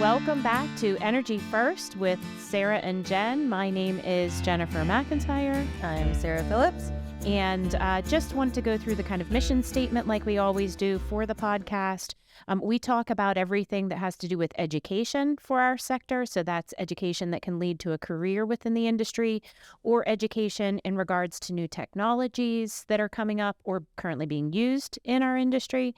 Welcome back to Energy First with Sarah and Jen. My name is Jennifer McIntyre. I'm Sarah Phillips. And just want to go through the kind of mission statement like we always do for the podcast. We talk about everything that has to do with education for our sector. So that's education that can lead to a career within the industry, or education in regards to new technologies that are coming up or currently being used in our industry.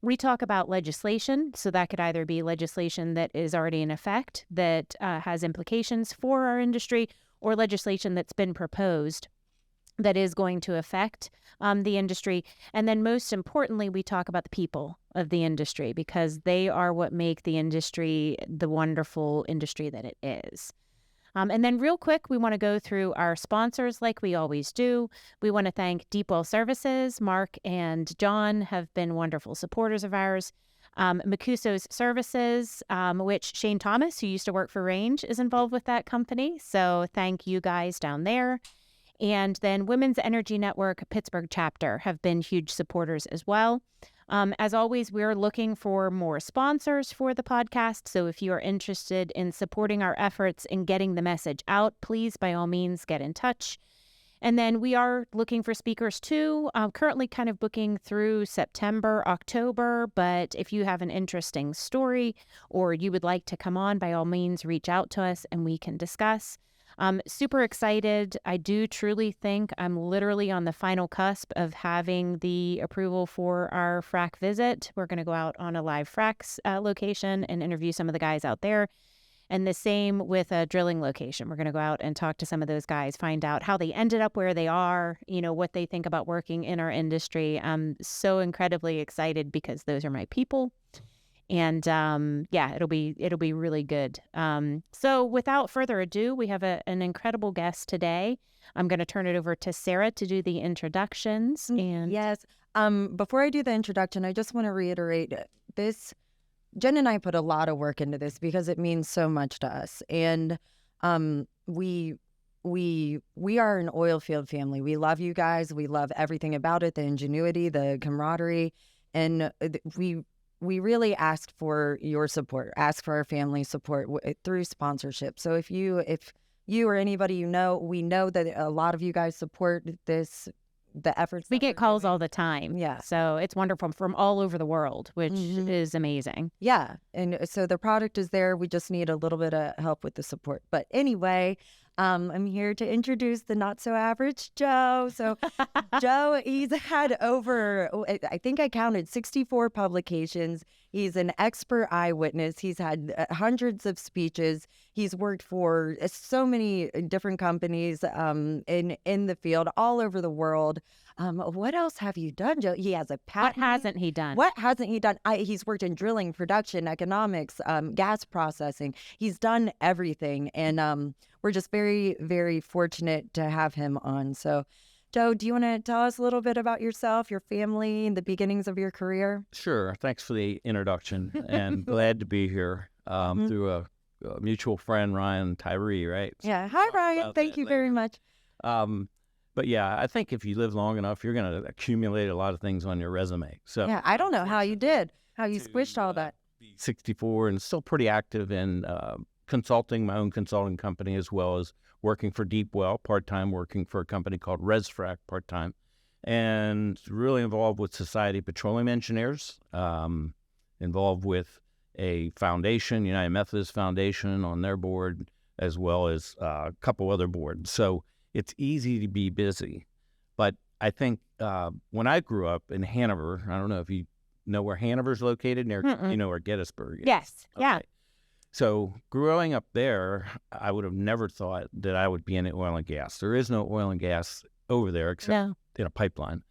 We talk about legislation, so that could either be legislation that is already in effect that has implications for our industry, or legislation that's been proposed that is going to affect the industry. And then most importantly, we talk about the people of the industry, because they are what make the industry the wonderful industry that it is. And then real quick, we want to go through our sponsors like we always do. We want to thank Deepwell Services. Mark and John have been wonderful supporters of ours. Macuso's Services, which Shane Thomas, who used to work for Range, is involved with that company. So thank you guys down there. And then Women's Energy Network Pittsburgh chapter have been huge supporters as well. As always, we're looking for more sponsors for the podcast. So if you are interested in supporting our efforts in getting the message out, please, by all means, get in touch. And then we are looking for speakers too, currently kind of booking through September, October. But if you have an interesting story or you would like to come on, by all means, reach out to us and we can discuss. Super excited. I do truly think I'm literally on the final cusp of having the approval for our frac visit. We're going to go out on a live fracs location and interview some of the guys out there. And the same with a drilling location. We're going to go out and talk to some of those guys, find out how they ended up where they are, what they think about working in our industry. I'm so incredibly excited because those are my people. And it'll be really good. So without further ado, we have an incredible guest today. I'm going to turn it over to Sarah to do the introductions. And yes. Before I do the introduction, I just want to reiterate this. Jen and I put a lot of work into this because it means so much to us. And we are an oil field family. We love you guys. We love everything about it, the ingenuity, the camaraderie, and we really asked for your support, ask for our family support through sponsorship. So if you or anybody we know that a lot of you guys support the efforts. We get calls all the time. Yeah. So it's wonderful from all over the world, which is amazing. Yeah. And so the product is there. We just need a little bit of help with the support. But anyway, I'm here to introduce the not-so-average Joe. So Joe, he's had over, I think I counted 64 publications. He's an expert eyewitness. He's had hundreds of speeches. He's worked for so many different companies in the field all over the world. What else have you done, Joe? He has a patent. What hasn't he done? What hasn't he done? He's worked in drilling, production, economics, gas processing. He's done everything. And we're just very, very fortunate to have him on. So, Joe, do you want to tell us a little bit about yourself, your family, and the beginnings of your career? Sure. Thanks for the introduction, and glad to be here through a mutual friend, Ryan Tyree, right? Yeah. Hi, Ryan. Thank you very much. But yeah, I think if you live long enough, you're going to accumulate a lot of things on your resume. So yeah, I don't know how you did, how you squished all that. 64 and still pretty active in consulting, my own consulting company, as well as working for Deepwell, part-time, working for a company called ResFrac, part-time, and really involved with Society Petroleum Engineers, involved with a foundation, United Methodist Foundation, on their board, as well as a couple other boards. So it's easy to be busy. But I think when I grew up in Hanover, I don't know if you know where Hanover's located, near, where Gettysburg is. Yes. Okay. Yeah. So growing up there, I would have never thought that I would be in oil and gas. There is no oil and gas over there except in a pipeline.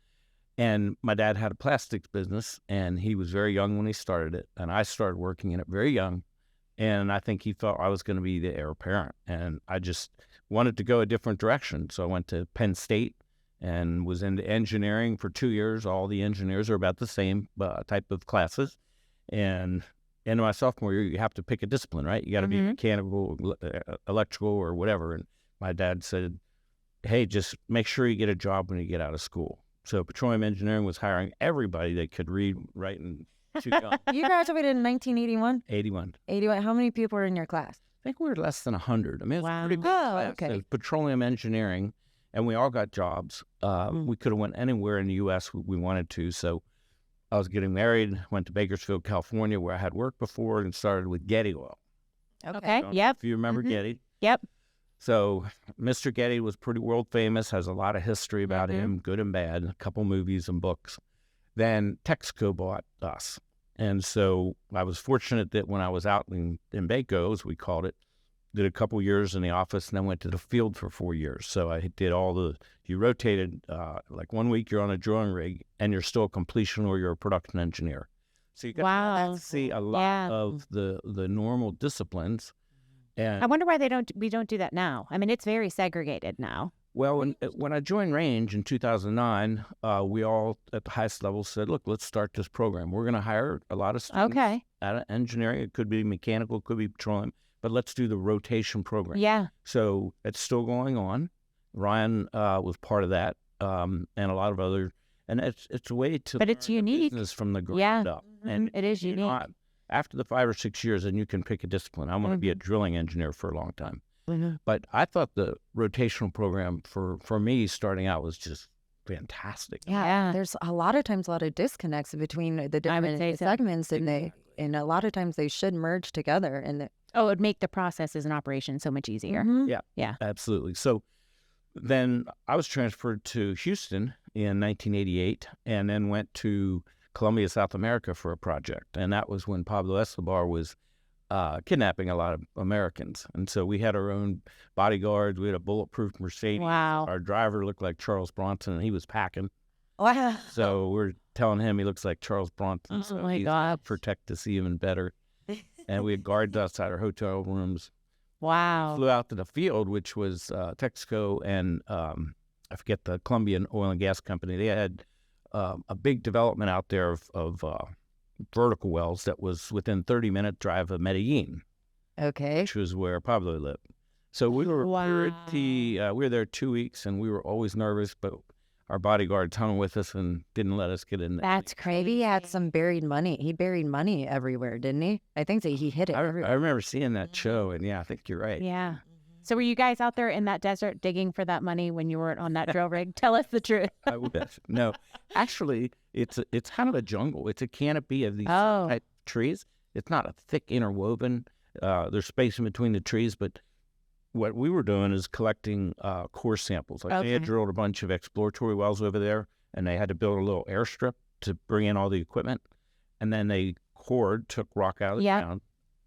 And my dad had a plastics business, and he was very young when he started it. And I started working in it very young. And I think he thought I was going to be the heir apparent. And I just wanted to go a different direction. So I went to Penn State and was into engineering for 2 years. All the engineers are about the same type of classes. And into my sophomore year, you have to pick a discipline, right? You got to be mechanical, electrical, or whatever. And my dad said, hey, just make sure you get a job when you get out of school. So petroleum engineering was hiring everybody that could read, write, and too young. You graduated in 1981? 81. 81. How many people were in your class? I think we were less than 100. I mean, it was a pretty big class. Okay. It was petroleum engineering, and we all got jobs. We could have went anywhere in the U.S. we wanted to. So I was getting married, went to Bakersfield, California, where I had worked before, and started with Getty Oil. Okay. So Yep. if you remember Getty. Yep. So Mr. Getty was pretty world famous, has a lot of history about him, good and bad, a couple movies and books. Then Texaco bought us. And so I was fortunate that when I was out in Baco, as we called it, did a couple years in the office and then went to the field for 4 years. So I did you rotated, like 1 week you're on a drilling rig and you're still a completion or you're a production engineer. So you got to see a lot of the normal disciplines. And I wonder why we don't do that now. I mean, it's very segregated now. well, when I joined Range in 2009, we all at the highest level said, look, let's start this program. We're going to hire a lot of students out of engineering. It could be mechanical, it could be petroleum, but let's do the rotation program. Yeah. So it's still going on. Ryan was part of that, and a lot of other, and it's a way to But it's learn the unique. business from the ground up. And it is unique. After the 5 or 6 years, then you can pick a discipline. I want to be a drilling engineer for a long time. But I thought the rotational program for me starting out was just fantastic. Yeah. There's a lot of times a lot of disconnects between the different segments, and a lot of times they should merge together. And it would make the processes and operations so much easier. Yeah, absolutely. So then I was transferred to Houston in 1988, and then went to Colombia, South America for a project, and that was when Pablo Escobar was kidnapping a lot of Americans. And so we had our own bodyguards. We had a bulletproof Mercedes. Wow. Our driver looked like Charles Bronson, and he was packing. Wow. So we're telling him he looks like Charles Bronson. So my he's God. protect us even better. And we had guards outside our hotel rooms. Wow. Flew out to the field, which was Texaco and I forget the Colombian oil and gas company. They had a big development out there of vertical wells that was within 30-minute drive of Medellin, which was where Pablo lived. So we were we were there 2 weeks, and we were always nervous, but our bodyguards hung with us and didn't let us get in there. That's crazy. He had some buried money. He buried money everywhere, didn't he? I think that he hid it everywhere. I remember seeing that show, and I think you're right. Yeah. So were you guys out there in that desert digging for that money when you weren't on that drill rig? Tell us the truth. I wish. No, actually, it's kind of a jungle. It's a canopy of these type trees. It's not a thick interwoven. There's space in between the trees, but what we were doing is collecting core samples. Like they had drilled a bunch of exploratory wells over there, and they had to build a little airstrip to bring in all the equipment. And then they took rock out of the ground,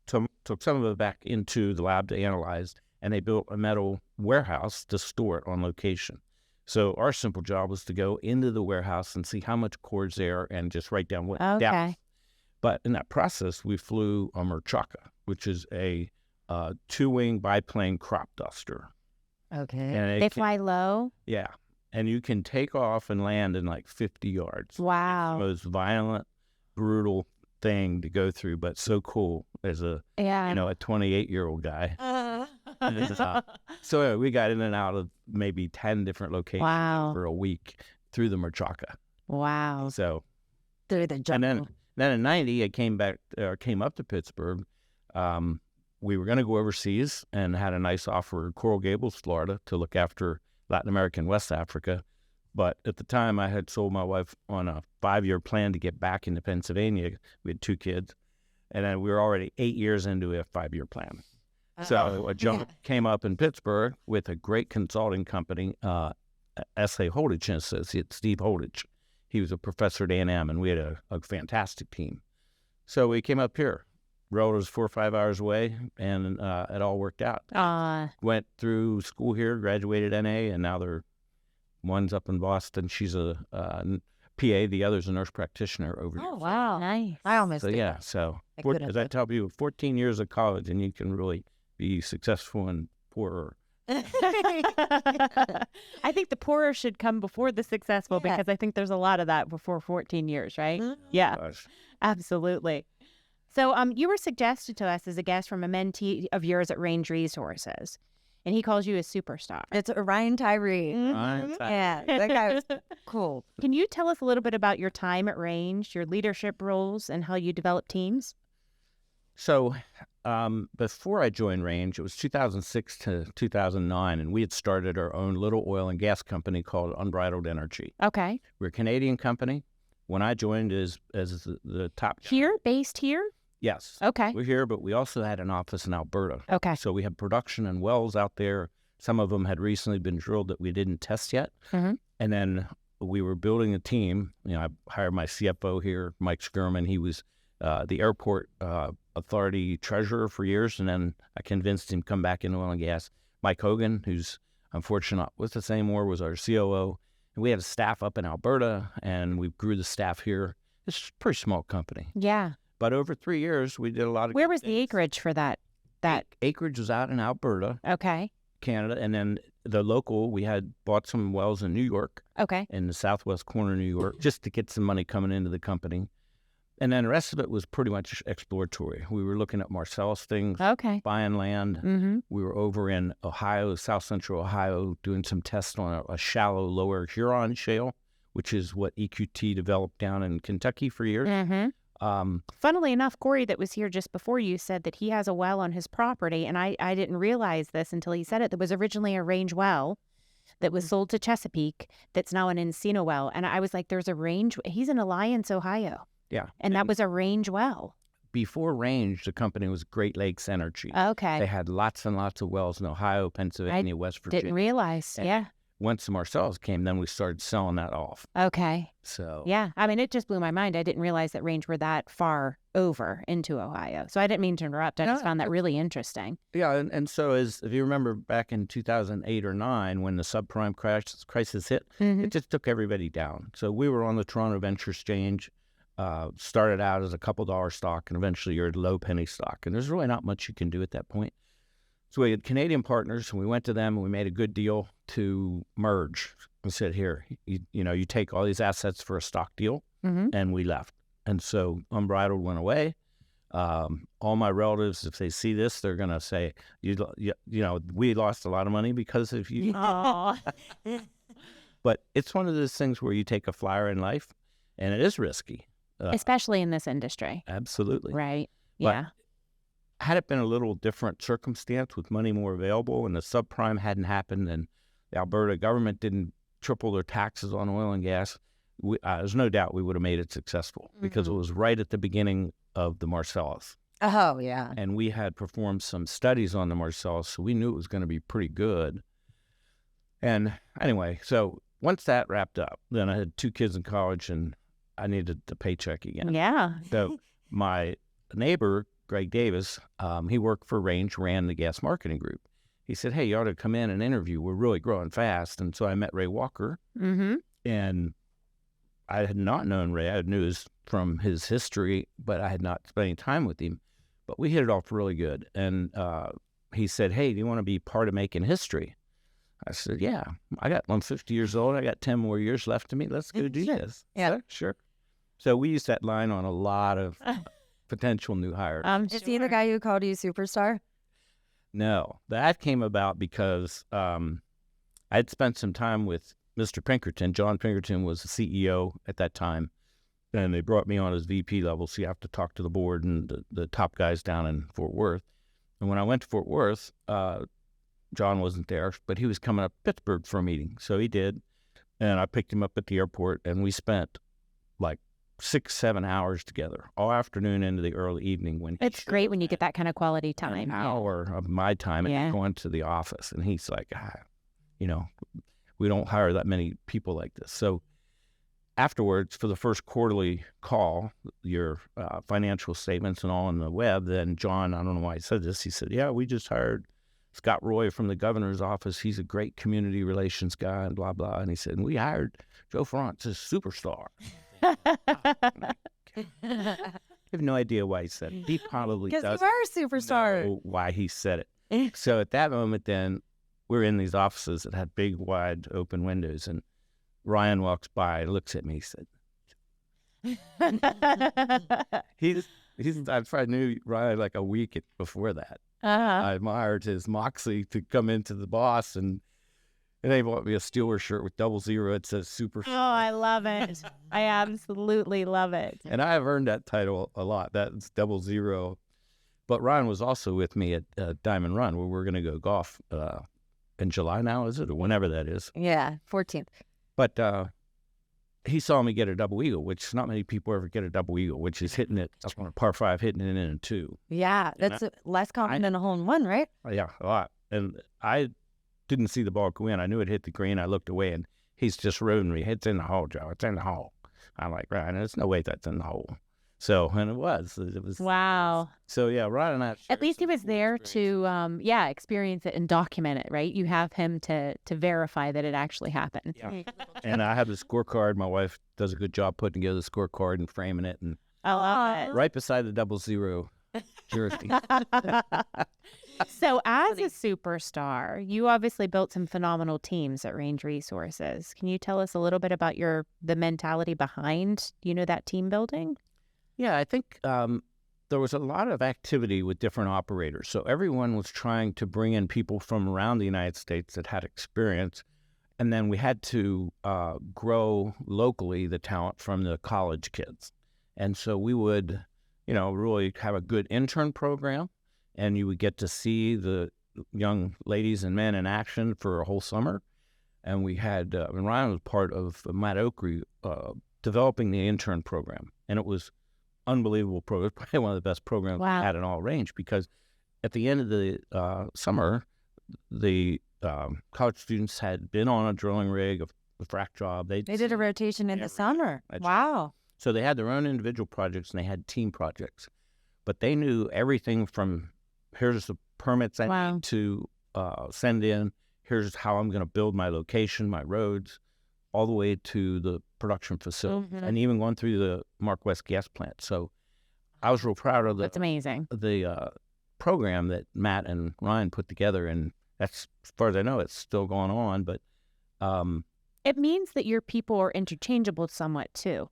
took some of it back into the lab to analyze, and they built a metal warehouse to store it on location. So our simple job was to go into the warehouse and see how much core's there and just write down what depth. But in that process, we flew a Merchaka, which is a two-wing biplane crop duster. And they fly low? Yeah. And you can take off and land in like 50 yards. Wow. It's the most violent, brutal thing to go through, but so cool as a 28-year-old guy. So we got in and out of maybe 10 different locations for a week through the Merchaka. Wow. So through the jungle. And then in 90, I came up to Pittsburgh. We were going to go overseas and had a nice offer in Coral Gables, Florida, to look after Latin America and West Africa. But at the time, I had sold my wife on a 5-year plan to get back into Pennsylvania. We had 2 kids. And then we were already 8 years into a 5-year plan. So a job came up in Pittsburgh with a great consulting company, S.A. Holditch and Associates, Steve Holditch. He was a professor at A&M, and we had a fantastic team. So we came up here. Railroad was 4 or 5 hours away, and it all worked out. Went through school here, graduated NA, and now one's up in Boston. She's a PA. The other's a nurse practitioner over here. Oh, wow. Nice. I almost did yeah. that. So as I tell people, 14 years of college, and you can really be successful and poorer. I think the poorer should come before the successful because I think there's a lot of that before 14 years, right? Yeah, Gosh. Absolutely. So you were suggested to us as a guest from a mentee of yours at Range Resources. and he calls you a superstar. It's Ryan Tyree. Mhm. Yeah, that guy was cool. Can you tell us a little bit about your time at Range, your leadership roles, and how you develop teams? So before I joined Range, it was 2006 to 2009, and we had started our own little oil and gas company called Unbridled Energy. Okay. We're a Canadian company. When I joined as the top guy. Here, based here? Yes. Okay. We're here, but we also had an office in Alberta. Okay. So we have production and wells out there. Some of them had recently been drilled that we didn't test yet. Mhm. And then we were building a team. I hired my CFO here, Mike Skirman. He was the airport authority treasurer for years, and then I convinced him to come back into oil and gas. Mike Hogan, who's unfortunately not with us anymore, was our COO. And we had a staff up in Alberta, and we grew the staff here. It's a pretty small company. Yeah. But over 3 years, we did a lot of Where good was the things. acreage for that? Acreage was out in Alberta, Okay. Canada, and then the local, we had bought some wells in New York, Okay. in the southwest corner of New York, just to get some money coming into the company. And then the rest of it was pretty much exploratory. We were looking at Marcellus things, Okay. buying land. Mm-hmm. We were over in Ohio, south central Ohio, doing some tests on a shallow lower Huron shale, which is what EQT developed down in Kentucky for years. Mm-hmm. Um, Funnily enough, Corey, that was here just before you, said that he has a well on his property, and I didn't realize this until he said it. There was originally a Range well that was sold to Chesapeake that's now an Encino well. And I was like, there's a Range. He's in Alliance, Ohio. yeah. And that was a Range well. Before Range, the company was Great Lakes Energy. They Okay. had lots and lots of wells in Ohio, Pennsylvania, West Virginia. Didn't realize. And Yeah. Once the Marcellus came, then we started selling that off. Okay. So Yeah. I mean, it just blew my mind. I didn't realize that Range were that far over into Ohio. So I didn't mean to interrupt. I just No, found that really interesting. yeah, and so if you remember back in 2008 or 9 when the subprime crisis hit, Mhm. it just took everybody down. So we were on the Toronto Venture Exchange, started out as a couple dollar stock, and eventually you're a low penny stock. And there's really not much you can do at that point. So we had Canadian partners, and we went to them, and we made a good deal to merge. We said, here, you take all these assets for a stock deal, Mhm. and we left. And so Unbridled went away. All my relatives, if they see this, they're going to say, we lost a lot of money because of you. Aw. But it's one of those things where you take a flyer in life, and it is risky. Especially in this industry. Absolutely. Right. But Yeah. had it been a little different circumstance with money more available and the subprime hadn't happened and the Alberta government didn't triple their taxes on oil and gas, there's no doubt we would have made it successful because it was right at the beginning of the Marcellus. Oh, yeah. And we had performed some studies on the Marcellus, so we knew it was going to be pretty good. And anyway, so once that wrapped up, then I had 2 kids in college and I needed the paycheck again. Yeah. So my neighbor, Greg Davis, he worked for Range, ran the gas marketing group. He said, hey, you ought to come in and interview. We're really growing fast. And so I met Ray Walker, Mm-hmm. and I had not known Ray. I knew from his history, but I had not spent any time with him. But we hit it off really good. And he said, hey, do you want to be part of making history? I said, yeah. I'm 50 years old. I got 10 more years left of me. Let's go do this. Yeah. Sure. So we used that line on a lot of potential new hires. Is he the guy who called you superstar? No, that came about because I'd spent some time with Mr. Pinkerton. John Pinkerton was the CEO at that time, and they brought me on as VP level, so you have to talk to the board and the top guys down in Fort Worth. And when I went to Fort Worth, John wasn't there, but he was coming up to Pittsburgh for a meeting, so he did. And I picked him up at the airport, and we spent like 6-7 hours together all afternoon into the early evening. It's great when you get that kind of quality time. an Yeah. hour of my time and going to the office. And he's like, we don't hire that many people like this. So afterwards, for the first quarterly call, your financial statements and all on the web, then John, I don't know why he said this, he said, yeah, we just hired Scott Roy from the governor's office. He's a great community relations guy and blah, blah. And he said, and we hired Joe Frantz as superstar. I have no idea why he said it. He probably Because does you are a superstar. know why he said it. So at that moment, then we're in these offices that had big, wide, open windows, and Ryan walks by, looks at me, he said, I probably knew Ryan like a week before that, I admired his moxie to come into the boss, and they bought me a Steelers shirt with 00. It says Super. Oh, I love it. I absolutely love it. And I have earned that title a lot. That's 00. But Ryan was also with me at Diamond Run, where we're going to go golf in July now, is it? Or whenever that is. Yeah, 14th. But he saw me get a double eagle, which not many people ever get a double eagle, which is hitting it up on a par 5, hitting it in a 2. Yeah, that's less common than a hole in one, right? Yeah, a lot. And I didn't see the ball go in. I knew it hit the green. I looked away, and he's just roading me. It's in the hole, Joe. It's in the hole. I'm like, Ryan, there's no way that's in the hole. So, and it was. Wow. So, yeah, Ryan and I. At least he was there to, experience it and document it, right? You have him to verify that it actually happened. Yeah. And I have the scorecard. My wife does a good job putting together the scorecard and framing it. And I love it. right beside the 00 jersey. So as a superstar, you obviously built some phenomenal teams at Range Resources. Can you tell us a little bit about the mentality behind, that team building? Yeah, I think there was a lot of activity with different operators. So everyone was trying to bring in people from around the United States that had experience. And then we had to grow locally the talent from the college kids. And so we would, really have a good intern program. And you would get to see the young ladies and men in action for a whole summer. And we had, and Ryan was part of Matt Oakrey developing the intern program. And it was unbelievable program, probably one of the best programs we had in all Range, because at the end of the summer, the college students had been on a drilling rig, a frac job. They did a rotation in the summer. Wow. So they had their own individual projects and they had team projects, but they knew everything from here's the permits I need to send in, here's how I'm going to build my location, my roads, all the way to the production facility, and even going through the Mark West gas plant. So I was real proud of That's amazing. The program that Matt and Ryan put together, and that's, as far as I know, it's still going on. But it means that your people are interchangeable somewhat too.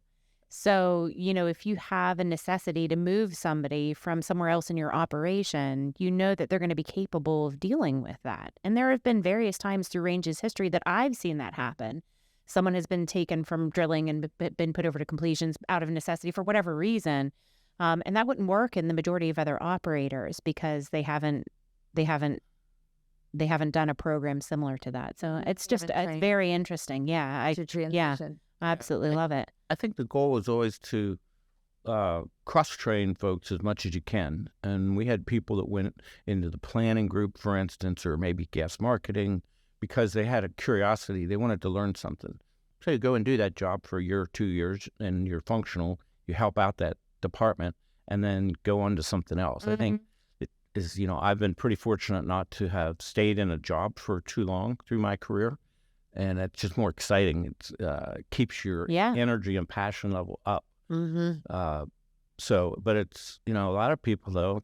So, if you have a necessity to move somebody from somewhere else in your operation, you know that they're going to be capable of dealing with that. And there have been various times through Range's history that I've seen that happen. Someone has been taken from drilling and been put over to completions out of necessity for whatever reason. And that wouldn't work in the majority of other operators because they haven't done a program similar to that. So it's very interesting. Yeah. I absolutely love it. I think the goal is always to cross-train folks as much as you can. And we had people that went into the planning group, for instance, or maybe gas marketing, because they had a curiosity. They wanted to learn something. So you go and do that job for a year or 2 years, and you're functional. You help out that department, and then go on to something else. I think it is, I've been pretty fortunate not to have stayed in a job for too long through my career. And it's just more exciting. It keeps your energy and passion level up. But it's, a lot of people, though,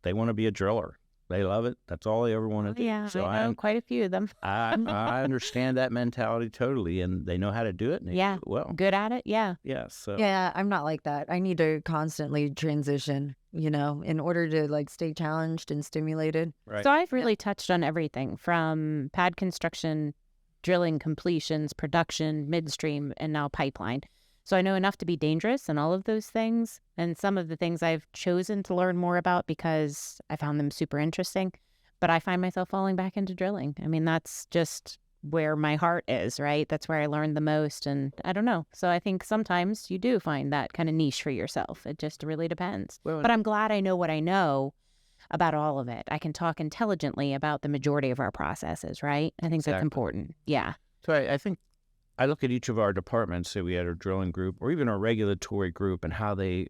they want to be a driller. They love it. That's all they ever want to do. Yeah, so I know quite a few of them. I understand that mentality totally, and they know how to do it. And they do it well. Good at it. Yeah. Yeah. So. Yeah, I'm not like that. I need to constantly transition, in order to stay challenged and stimulated. Right. So I've really touched on everything from pad construction, drilling, completions, production, midstream, and now pipeline. So I know enough to be dangerous in all of those things. And some of the things I've chosen to learn more about because I found them super interesting. But I find myself falling back into drilling. I mean, that's just where my heart is, right? That's where I learned the most. And I don't know. So I think sometimes you do find that kind of niche for yourself. It just really depends. But I'm glad I know what I know about all of it. I can talk intelligently about the majority of our processes, right? I think that's important. Yeah. So I think I look at each of our departments, say we had our drilling group or even our regulatory group, and how they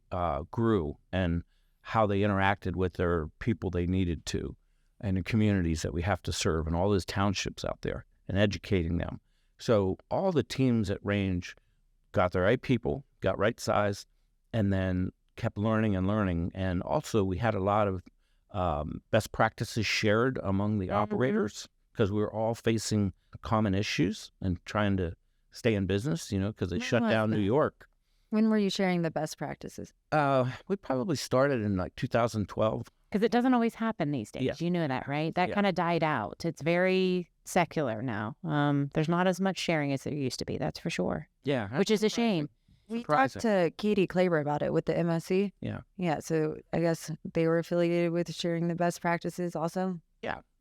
grew and how they interacted with their people they needed to, and the communities that we have to serve, and all those townships out there, and educating them. So all the teams at Range got the right people, got right size, and then kept learning and learning. And also we had a lot of best practices shared among the operators, because we were all facing common issues and trying to stay in business, because they shut down New York. When were you sharing the best practices? We probably started in 2012. Because it doesn't always happen these days. Yeah. You know that, right? That Yeah. kind of died out. It's very secular now. There's not as much sharing as there used to be. That's for sure. Yeah. Which is a shame. We talked Surprising. to Katie Klaber about it with the MSC. Yeah. Yeah. So I guess they were affiliated with sharing the best practices also.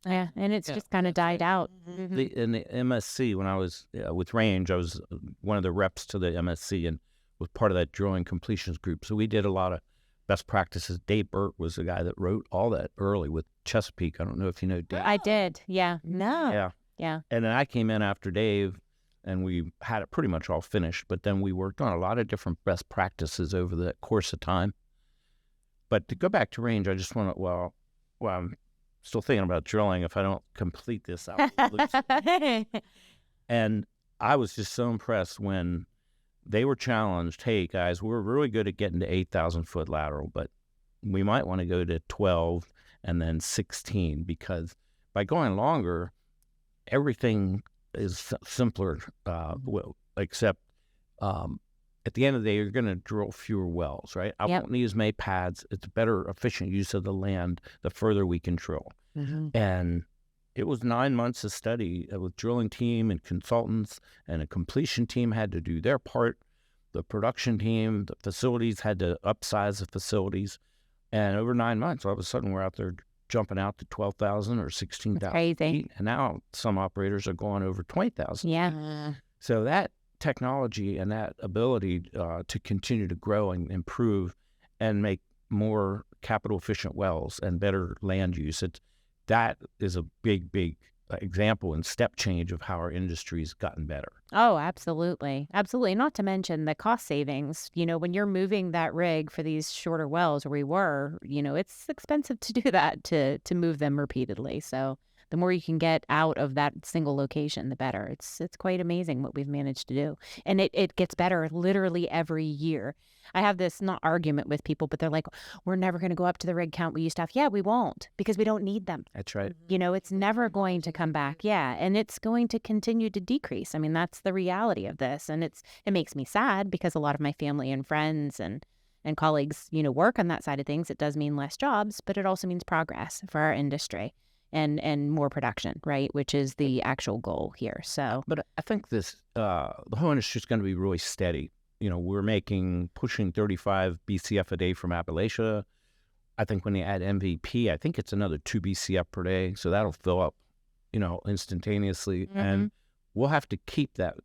Yeah, and it's Yeah, just kind of died out. Mhm. In the MSC, when I was with Range, I was one of the reps to the MSC and was part of that drilling completions group. So we did a lot of best practices. Dave Burt was the guy that wrote all that early with Chesapeake. I don't know if you know Dave. I did. Yeah. No. Yeah. Yeah. And then I came in after Dave, and we had it pretty much all finished. But then we worked on a lot of different best practices over the course of time. But to go back to Range, I just want to, well, I'm still thinking about drilling. If I don't complete this, I'll lose it. And I was just so impressed when they were challenged, hey, guys, we're really good at getting to 8,000 foot lateral, but we might want to go to 12 and then 16, because by going longer, everything is simpler, except at the end of the day, you're going to drill fewer wells, right? I Yep. won't need as many pads. It's better, efficient use of the land the further we can drill. And it was 9 months of study with drilling team and consultants, and a completion team had to do their part. The production team, the facilities had to upsize the facilities. And over 9 months, all of a sudden, we're out there jumping out to 12,000 or 16,000 crazy. feet. And now some operators are going over 20,000. Yeah. So that technology and that ability to continue to grow and improve and make more capital efficient wells and better land use, that is a big, big example and step change of how our industry's gotten better. Oh, absolutely. Absolutely. Not to mention the cost savings. When you're moving that rig for these shorter wells where we were, it's expensive to do that, to move them repeatedly. So the more you can get out of that single location, the better. It's quite amazing what we've managed to do. And it gets better literally every year. I have this not argument with people, but they're like, we're never going to go up to the rig count we used to have. Yeah, we won't, because we don't need them. That's right. It's never going to come back. Yeah. And it's going to continue to decrease. I mean, that's the reality of this. And it makes me sad, because a lot of my family and friends and colleagues, work on that side of things. It does mean less jobs, but it also means progress for our industry and more production, right? Which is the actual goal here. So, But I think this, the whole industry is going to be really steady. We're pushing 35 BCF a day from Appalachia. I think when you add MVP, I think it's another 2 BCF per day. So that'll fill up, instantaneously. And we'll have to keep that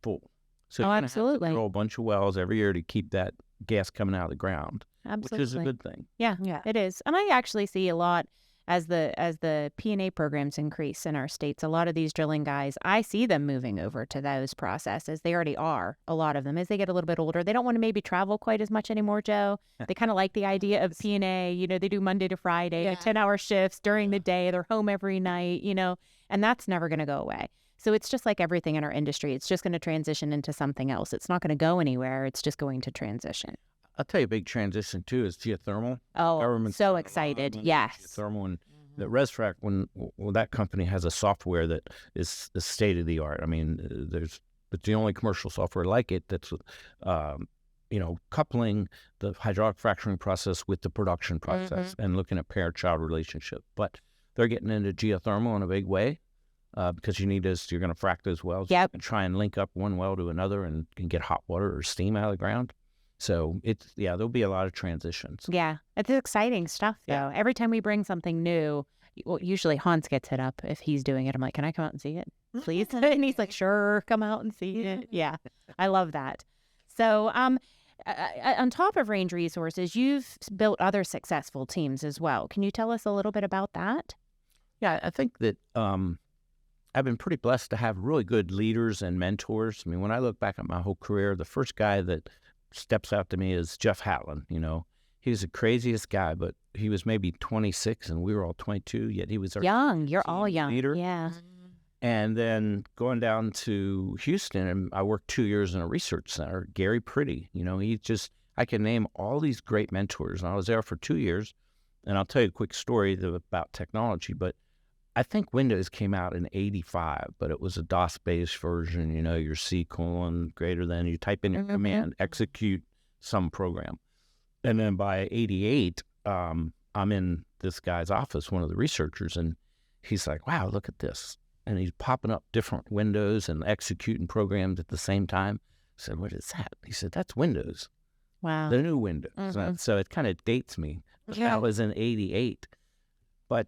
full. So you're gonna have to absolutely. drill a bunch of wells every year to keep that gas coming out of the ground, Absolutely. which is a good thing. Yeah, Yeah. it is. And I actually see a lot as the P&A programs increase in our states. A lot of these drilling guys, I see them moving over to those processes. They already are, a lot of them. As they get a little bit older, they don't want to maybe travel quite as much anymore, Joe. They kind of like the idea of P&A. They do Monday to Friday, 10-hour shifts during the day. They're home every night, and that's never going to go away. So it's just like everything in our industry. It's just going to transition into something else. It's not going to go anywhere. It's just going to transition. I'll tell you a big transition, too, is geothermal. Oh, Government's so done a lot excited. on Yes. Geothermal, and the ResFrac, when that company has a software that is the state of the art. I mean, it's the only commercial software like it that's, coupling the hydraulic fracturing process with the production process and looking at parent-child relationship. But they're getting into geothermal in a big way. Because you're going to frack those wells. Yep. And try and link up one well to another and get hot water or steam out of the ground. So there'll be a lot of transitions. Yeah, it's exciting stuff, though. Yeah. Every time we bring something new, usually Hans gets hit up if he's doing it. I'm like, can I come out and see it, please? And he's like, sure, come out and see it. Yeah, I love that. So on top of Range Resources, you've built other successful teams as well. Can you tell us a little bit about that? Yeah, I think that I've been pretty blessed to have really good leaders and mentors. I mean, when I look back at my whole career, the first guy that steps out to me is Jeff Hatlin. He was the craziest guy, but he was maybe 26 and we were all 22, yet he was our Young. You're all team young. leader. Yeah. And then going down to Houston, and I worked 2 years in a research center, Gary Pretty. I can name all these great mentors. And I was there for 2 years. And I'll tell you a quick story about technology, but I think Windows came out in 85, but it was a DOS-based version, your C:, greater than, you type in your command, execute some program. And then by 88, I'm in this guy's office, one of the researchers, and he's like, wow, look at this. And he's popping up different windows and executing programs at the same time. I said, what is that? He said, that's Windows. Wow. The new Windows. So it kind of dates me. That was in 88. But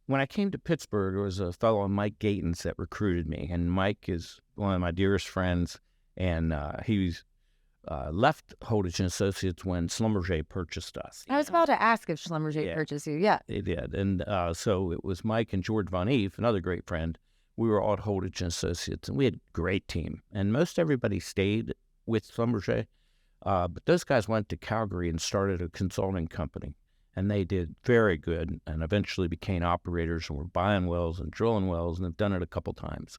when I came to Pittsburgh, there was a fellow, Mike Gatens, that recruited me. And Mike is one of my dearest friends. And he's left Holditch & Associates when Schlumberger purchased us. I was about to ask if Schlumberger purchased you. Yeah. They did. And so it was Mike and George Von Eve, another great friend. We were all at Holditch & Associates, and we had a great team. And most everybody stayed with Schlumberger. But those guys went to Calgary and started a consulting company. And they did very good and eventually became operators and were buying wells and drilling wells and have done it a couple times.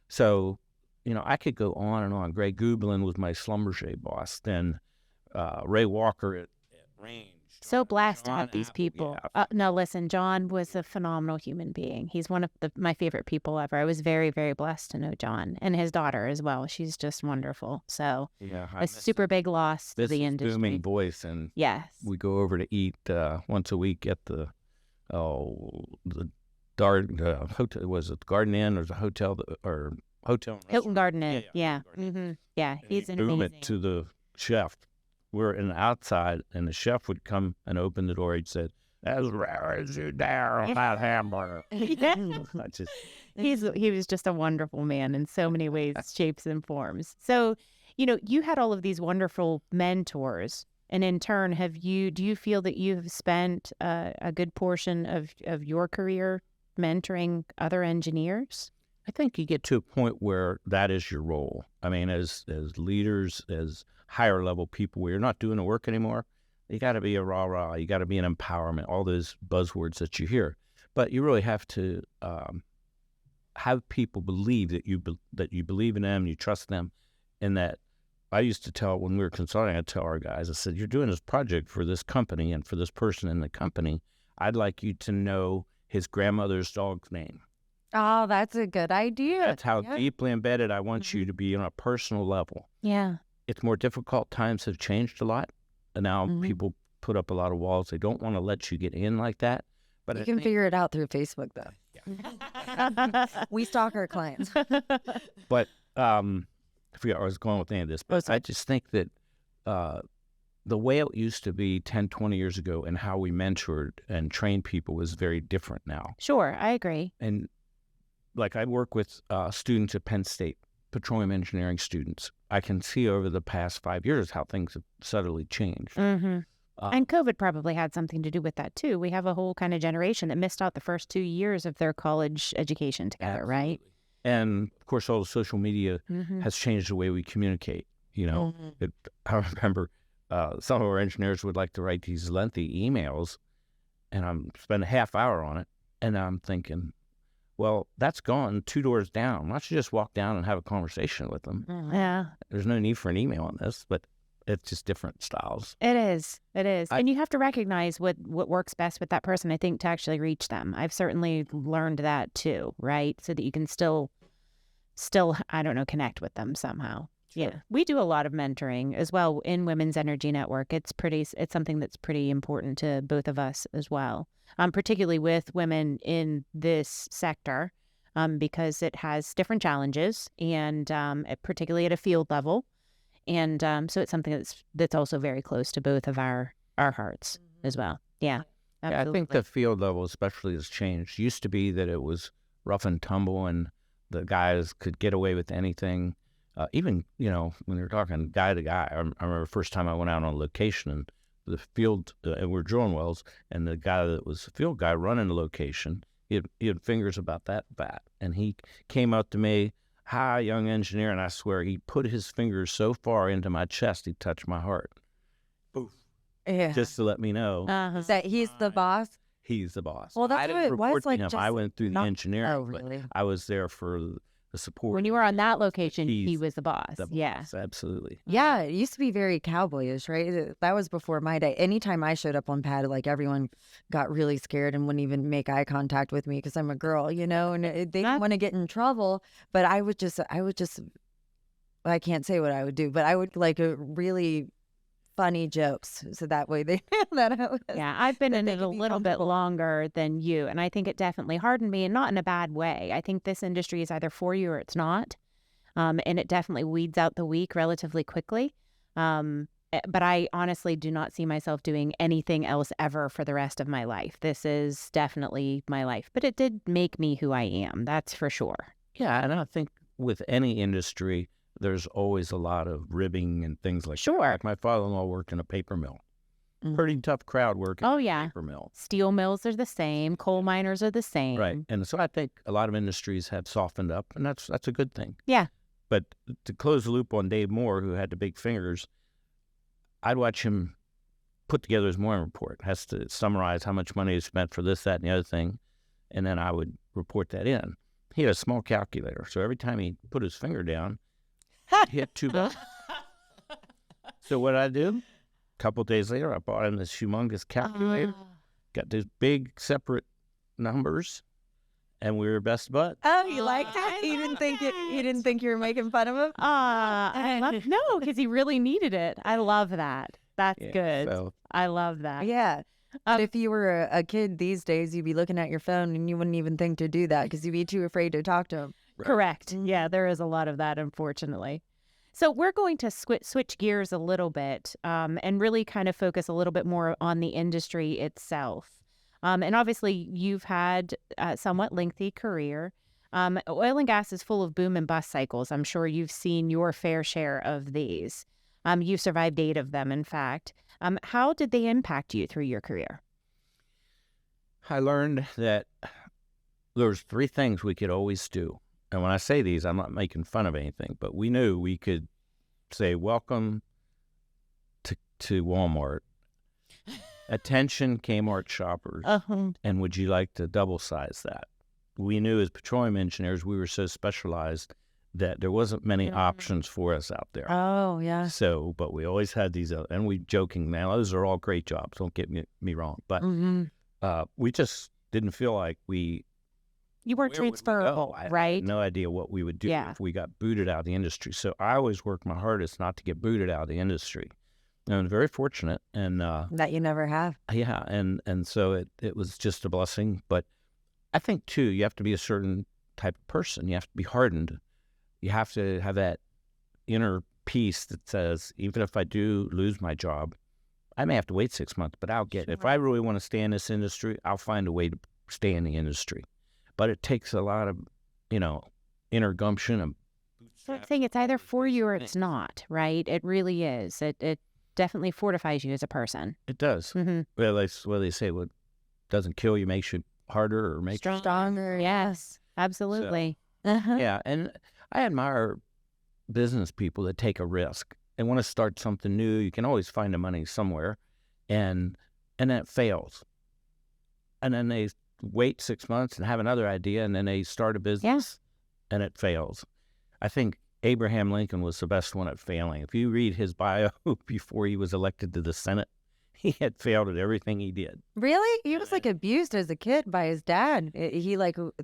So, I could go on and on. Greg Gublin was my Schlumberger boss. Then Ray Walker at Range. So blessed to have these people. No, listen, John was a phenomenal human being. He's one of my favorite people ever. I was very, very blessed to know John and his daughter as well. She's just wonderful. So a super big loss to the industry. Booming voice, and we go over to eat once a week at the hotel. Was it Garden Inn or the hotel or hotel? Hilton Garden Inn. Yeah. He's an amazing. It to the chef. We're in the outside, and the chef would come and open the door. He'd say, "As rare as you dare on that hamburger." He was just a wonderful man in so many ways, shapes, and forms. So, you had all of these wonderful mentors, and in turn, do you feel that you've spent a good portion of your career mentoring other engineers? I think you get to a point where that is your role. I mean, as leaders, as higher level people, where you're not doing the work anymore, you got to be a rah-rah, you got to be an empowerment, all those buzzwords that you hear. But you really have to have people believe that you believe in them, you trust them, and that I used to tell, when we were consulting, I'd tell our guys, I said, you're doing this project for this company and for this person in the company. I'd like you to know his grandmother's dog's name. Oh, that's a good idea. That's how deeply embedded I want you to be on a personal level. Yeah. It's more difficult. Times have changed a lot. And now people put up a lot of walls. They don't want to let you get in like that. But you can figure it out through Facebook, though. Yeah. We stalk our clients. But I forget where I was going with any of this. But I just think that the way it used to be 10, 20 years ago and how we mentored and trained people was very different now. Sure, I agree. And like I work with students at Penn State, petroleum engineering students. I can see over the past 5 years how things have subtly changed. And COVID probably had something to do with that too. We have a whole kind of generation that missed out the first 2 years of their college education together, right? And of course, all the social media has changed the way we communicate. I remember some of our engineers would like to write these lengthy emails, and I'm spend a half hour on it, and I'm thinking, well, that's gone 2 doors down. Why don't you just walk down and have a conversation with them? Yeah. There's no need for an email on this, but it's just different styles. It is. And you have to recognize what works best with that person, I think, to actually reach them. I've certainly learned that too, right? So that you can still, I don't know, connect with them somehow. Sure. Yeah. We do a lot of mentoring as well in Women's Energy Network. It's something that's pretty important to both of us as well. Particularly with women in this sector, because it has different challenges, and particularly at a field level, and so it's something that's also very close to both of our hearts as well. Yeah, absolutely. I think the field level especially has changed. It used to be that it was rough and tumble, and the guys could get away with anything. Even when you're talking guy to guy, I remember the first time I went out on location and the field, and we're drilling wells, and the guy that was the field guy running the location, he had fingers about that fat, and he came up to me, "Hi, young engineer," and I swear he put his fingers so far into my chest he touched my heart. Oof. Yeah. Just to let me know that he's the boss. He's the boss. Well, that's what it was like. I went through the engineering. Oh, really? But I was there for the support. When you were on that location, he was the boss. Yeah, absolutely. Yeah, it used to be very cowboyish, right? That was before my day. Anytime I showed up on pad, like everyone got really scared and wouldn't even make eye contact with me because I'm a girl, and they didn't want to get in trouble. But I would just, I can't say what I would do, but I would really funny jokes, so that way they know that I was. Yeah, I've been that in they it a can be little bit comfortable. longer than you, and I think it definitely hardened me, and not in a bad way. I think this industry is either for you or it's not, and it definitely weeds out the weak relatively quickly. But I honestly do not see myself doing anything else ever for the rest of my life. This is definitely my life, but it did make me who I am. That's for sure. Yeah, and I think with any industry, there's always a lot of ribbing and things like that. Sure. Like my father-in-law worked in a paper mill. Pretty tough crowd working Oh, in a yeah. paper mill. Steel mills are the same. Coal miners are the same. Right. And so I think a lot of industries have softened up, and that's a good thing. Yeah. But to close the loop on Dave Moore, who had the big fingers, I'd watch him put together his morning report. Has to summarize how much money he spent for this, that, and the other thing, and then I would report that in. He had a small calculator, so every time he put his finger down, he hit $2. So what I do? A couple of days later, I bought him this humongous calculator, got these big separate numbers, and we were best buds. Oh, you liked it? You didn't think you were making fun of him? I love no, because he really needed it. I love that. That's Yeah, good. so- I love that. Yeah. But if you were a kid these days, you'd be looking at your phone and you wouldn't even think to do that because you'd be too afraid to talk to him. Correct. Yeah, there is a lot of that, unfortunately. So we're going to switch gears a little bit and really kind of focus a little bit more on the industry itself. And obviously, you've had a somewhat lengthy career. Oil and gas is full of boom and bust cycles. I'm sure you've seen your fair share of these. You've survived 8 of them, in fact. How did they impact you through your career? I learned that there's 3 things we could always do. And when I say these, I'm not making fun of anything, but we knew we could say, welcome to Walmart. Attention Kmart shoppers. And would you like to double size that? We knew as petroleum engineers, we were so specialized that there wasn't many options for us out there. Oh, yeah. So, but we always had these, and we joking now, those are all great jobs, don't get me wrong. But we just didn't feel like You weren't where would we go? transferable, I right? had no idea what we would do Yeah. if we got booted out of the industry. So I always worked my hardest not to get booted out of the industry. And I'm very fortunate. And That you never have. yeah, and so it was just a blessing. But I think, too, you have to be a certain type of person. You have to be hardened. You have to have that inner peace that says, even if I do lose my job, I may have to wait 6 months, but I'll get it. If I really want to stay in this industry, I'll find a way to stay in the industry. But it takes a lot of, inner gumption. And So I'm saying it's either for you or it's not, right? It really is. It definitely fortifies you as a person. it does. Mm-hmm. Well, they say what doesn't kill you makes you harder or makes you Stronger. Yes, absolutely. Yeah, and I admire business people that take a risk. They want to start something new. You can always find the money somewhere, and then it fails. And then they wait 6 months and have another idea, and then they start a business, and it fails. I think Abraham Lincoln was the best one at failing. If you read his bio before he was elected to the Senate, he had failed at everything he did. Really? He was abused as a kid by his dad.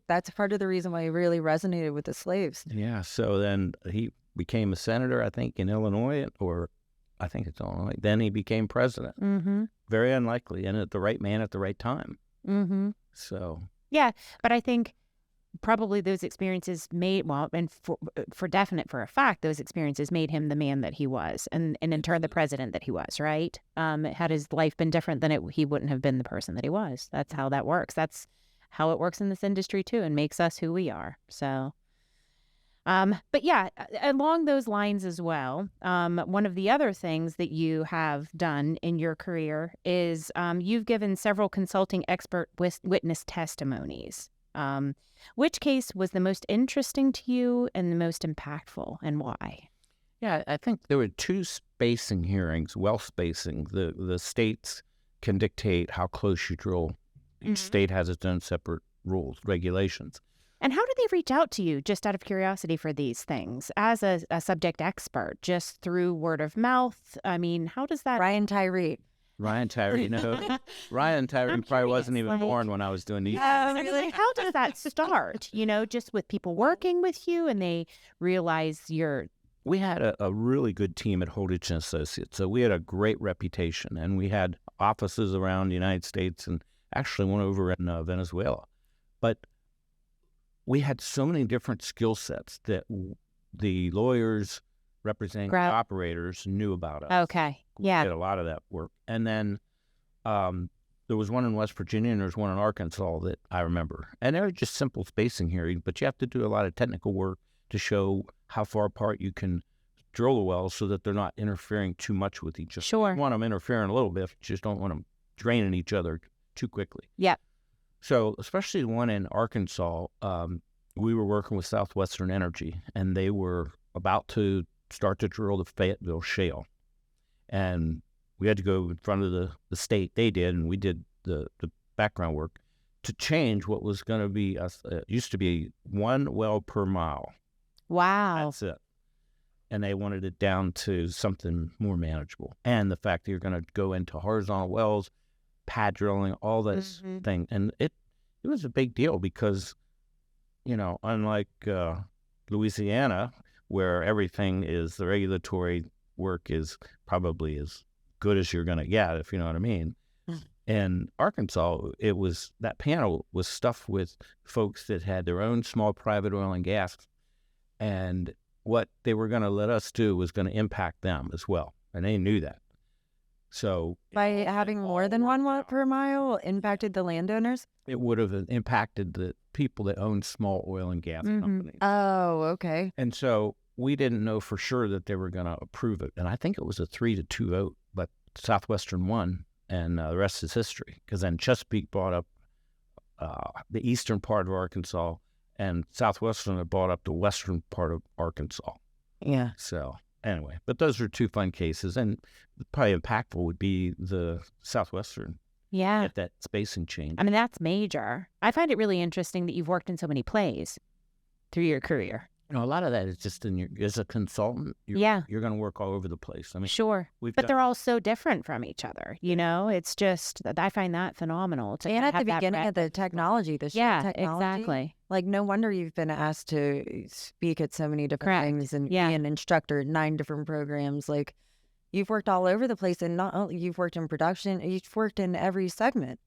That's part of the reason why he really resonated with the slaves. Yeah, so then he became a senator, I think, in Illinois, or I think it's Illinois. Then he became president. Mm-hmm. Very unlikely, and at the right man at the right time. Mm-hmm. So Yeah, but I think probably those experiences and for definite, for a fact, those experiences made him the man that he was, and in turn the president that he was, right? Had his life been different, then he wouldn't have been the person that he was. That's how that works. That's how it works in this industry too, and makes us who we are. So, but yeah, along those lines as well, one of the other things that you have done in your career is you've given several consulting expert witness testimonies. Which case was the most interesting to you and the most impactful, and why? yeah, I think there were 2 spacing hearings, well spacing. The states can dictate how close you drill. Each state has its own separate rules, regulations. And how do they reach out to you, just out of curiosity, for these things as a subject expert? Just through word of mouth? I mean, how does that? Ryan Tyree. Ryan Tyree, Ryan Tyree probably wasn't even born when I was doing these. Really? How does that start? Just with people working with you, and they realize you're we had a really good team at Holditch and Associates. So we had a great reputation, and we had offices around the United States and actually one over in Venezuela. But we had so many different skill sets that the lawyers representing operators knew about us. Okay. Yeah. We did a lot of that work. And then there was one in West Virginia and there was one in Arkansas that I remember. And they were just simple spacing hearings, but you have to do a lot of technical work to show how far apart you can drill the wells so that they're not interfering too much with each other. Sure. You want them interfering a little bit, you just don't want them draining each other too quickly. Yep. So especially the one in Arkansas, we were working with Southwestern Energy, and they were about to start to drill the Fayetteville Shale. And we had to go in front of the state. They did, and we did the background work to change what was going to be, used to be 1 well per mile. Wow. That's it. And they wanted it down to something more manageable. And the fact that you're going to go into horizontal wells, pad drilling, all this thing. And it was a big deal because, you know, unlike Louisiana, where everything is, the regulatory work is probably as good as you're going to get, if you know what I mean. In Arkansas, that panel was stuffed with folks that had their own small private oil and gas, and what they were going to let us do was going to impact them as well, and they knew that. So by having more than 1 well per mile impacted the landowners? It would have impacted the people that own small oil and gas companies. Oh, okay. And so we didn't know for sure that they were going to approve it. And I think it was a 3-2 vote, but Southwestern won, and the rest is history. Because then Chesapeake bought up the eastern part of Arkansas, and Southwestern had bought up the western part of Arkansas. Yeah. So anyway, but those are 2 fun cases, and probably impactful would be the Southwestern. Yeah. Get that spacing change. I mean, that's major. I find it really interesting that you've worked in so many plays through your career. You know, a lot of that is just as a consultant, you're going to work all over the place. I mean, sure. But they're all so different from each other. You know, it's just, I find that phenomenal. And at the beginning of the technology, exactly. Like, no wonder you've been asked to speak at so many different things and be an instructor at 9 different programs. Like, you've worked all over the place, and not only you've worked in production, you've worked in every segment.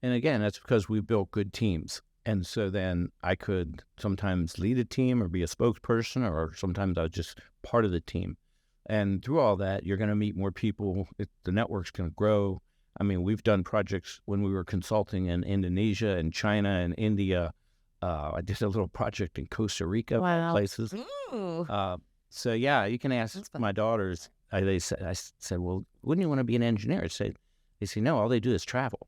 And again, that's because we built good teams. And so then I could sometimes lead a team or be a spokesperson, or sometimes I was just part of the team. And through all that, you're going to meet more people. The network's going to grow. I mean, we've done projects when we were consulting in Indonesia and China and India. I did a little project in Costa Rica, places. So yeah, you can ask my daughters. I said, well, wouldn't you want to be an engineer? They say, no, all they do is travel.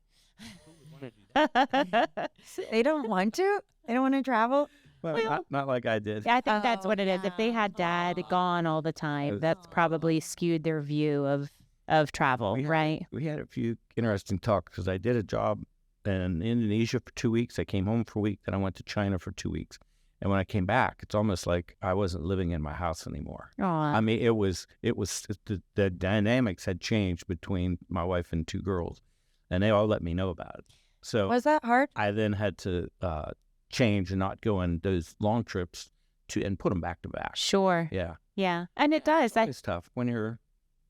They don't want to? They don't want to travel? Well, not like I did. I think that's what it is. If they had dad gone all the time, that's probably skewed their view of travel, right? We had a few interesting talks because I did a job in Indonesia for 2 weeks. I came home for a week, then I went to China for 2 weeks. And when I came back, it's almost like I wasn't living in my house anymore. Aww. I mean, it was the dynamics had changed between my wife and 2 girls, and they all let me know about it. So was that hard? I then had to change and not go on those long trips and put them back to back. Sure. Yeah. Yeah. And it does. It's tough when you're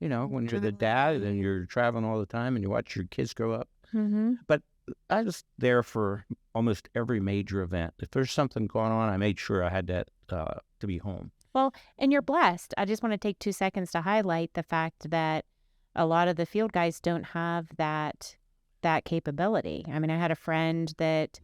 the dad and you're traveling all the time and you watch your kids grow up. Mm-hmm. But I was there for almost every major event. If there's something going on, I made sure I had that to be home. Well, and you're blessed. I just want to take 2 seconds to highlight the fact that a lot of the field guys don't have that capability. I mean, I had a friend that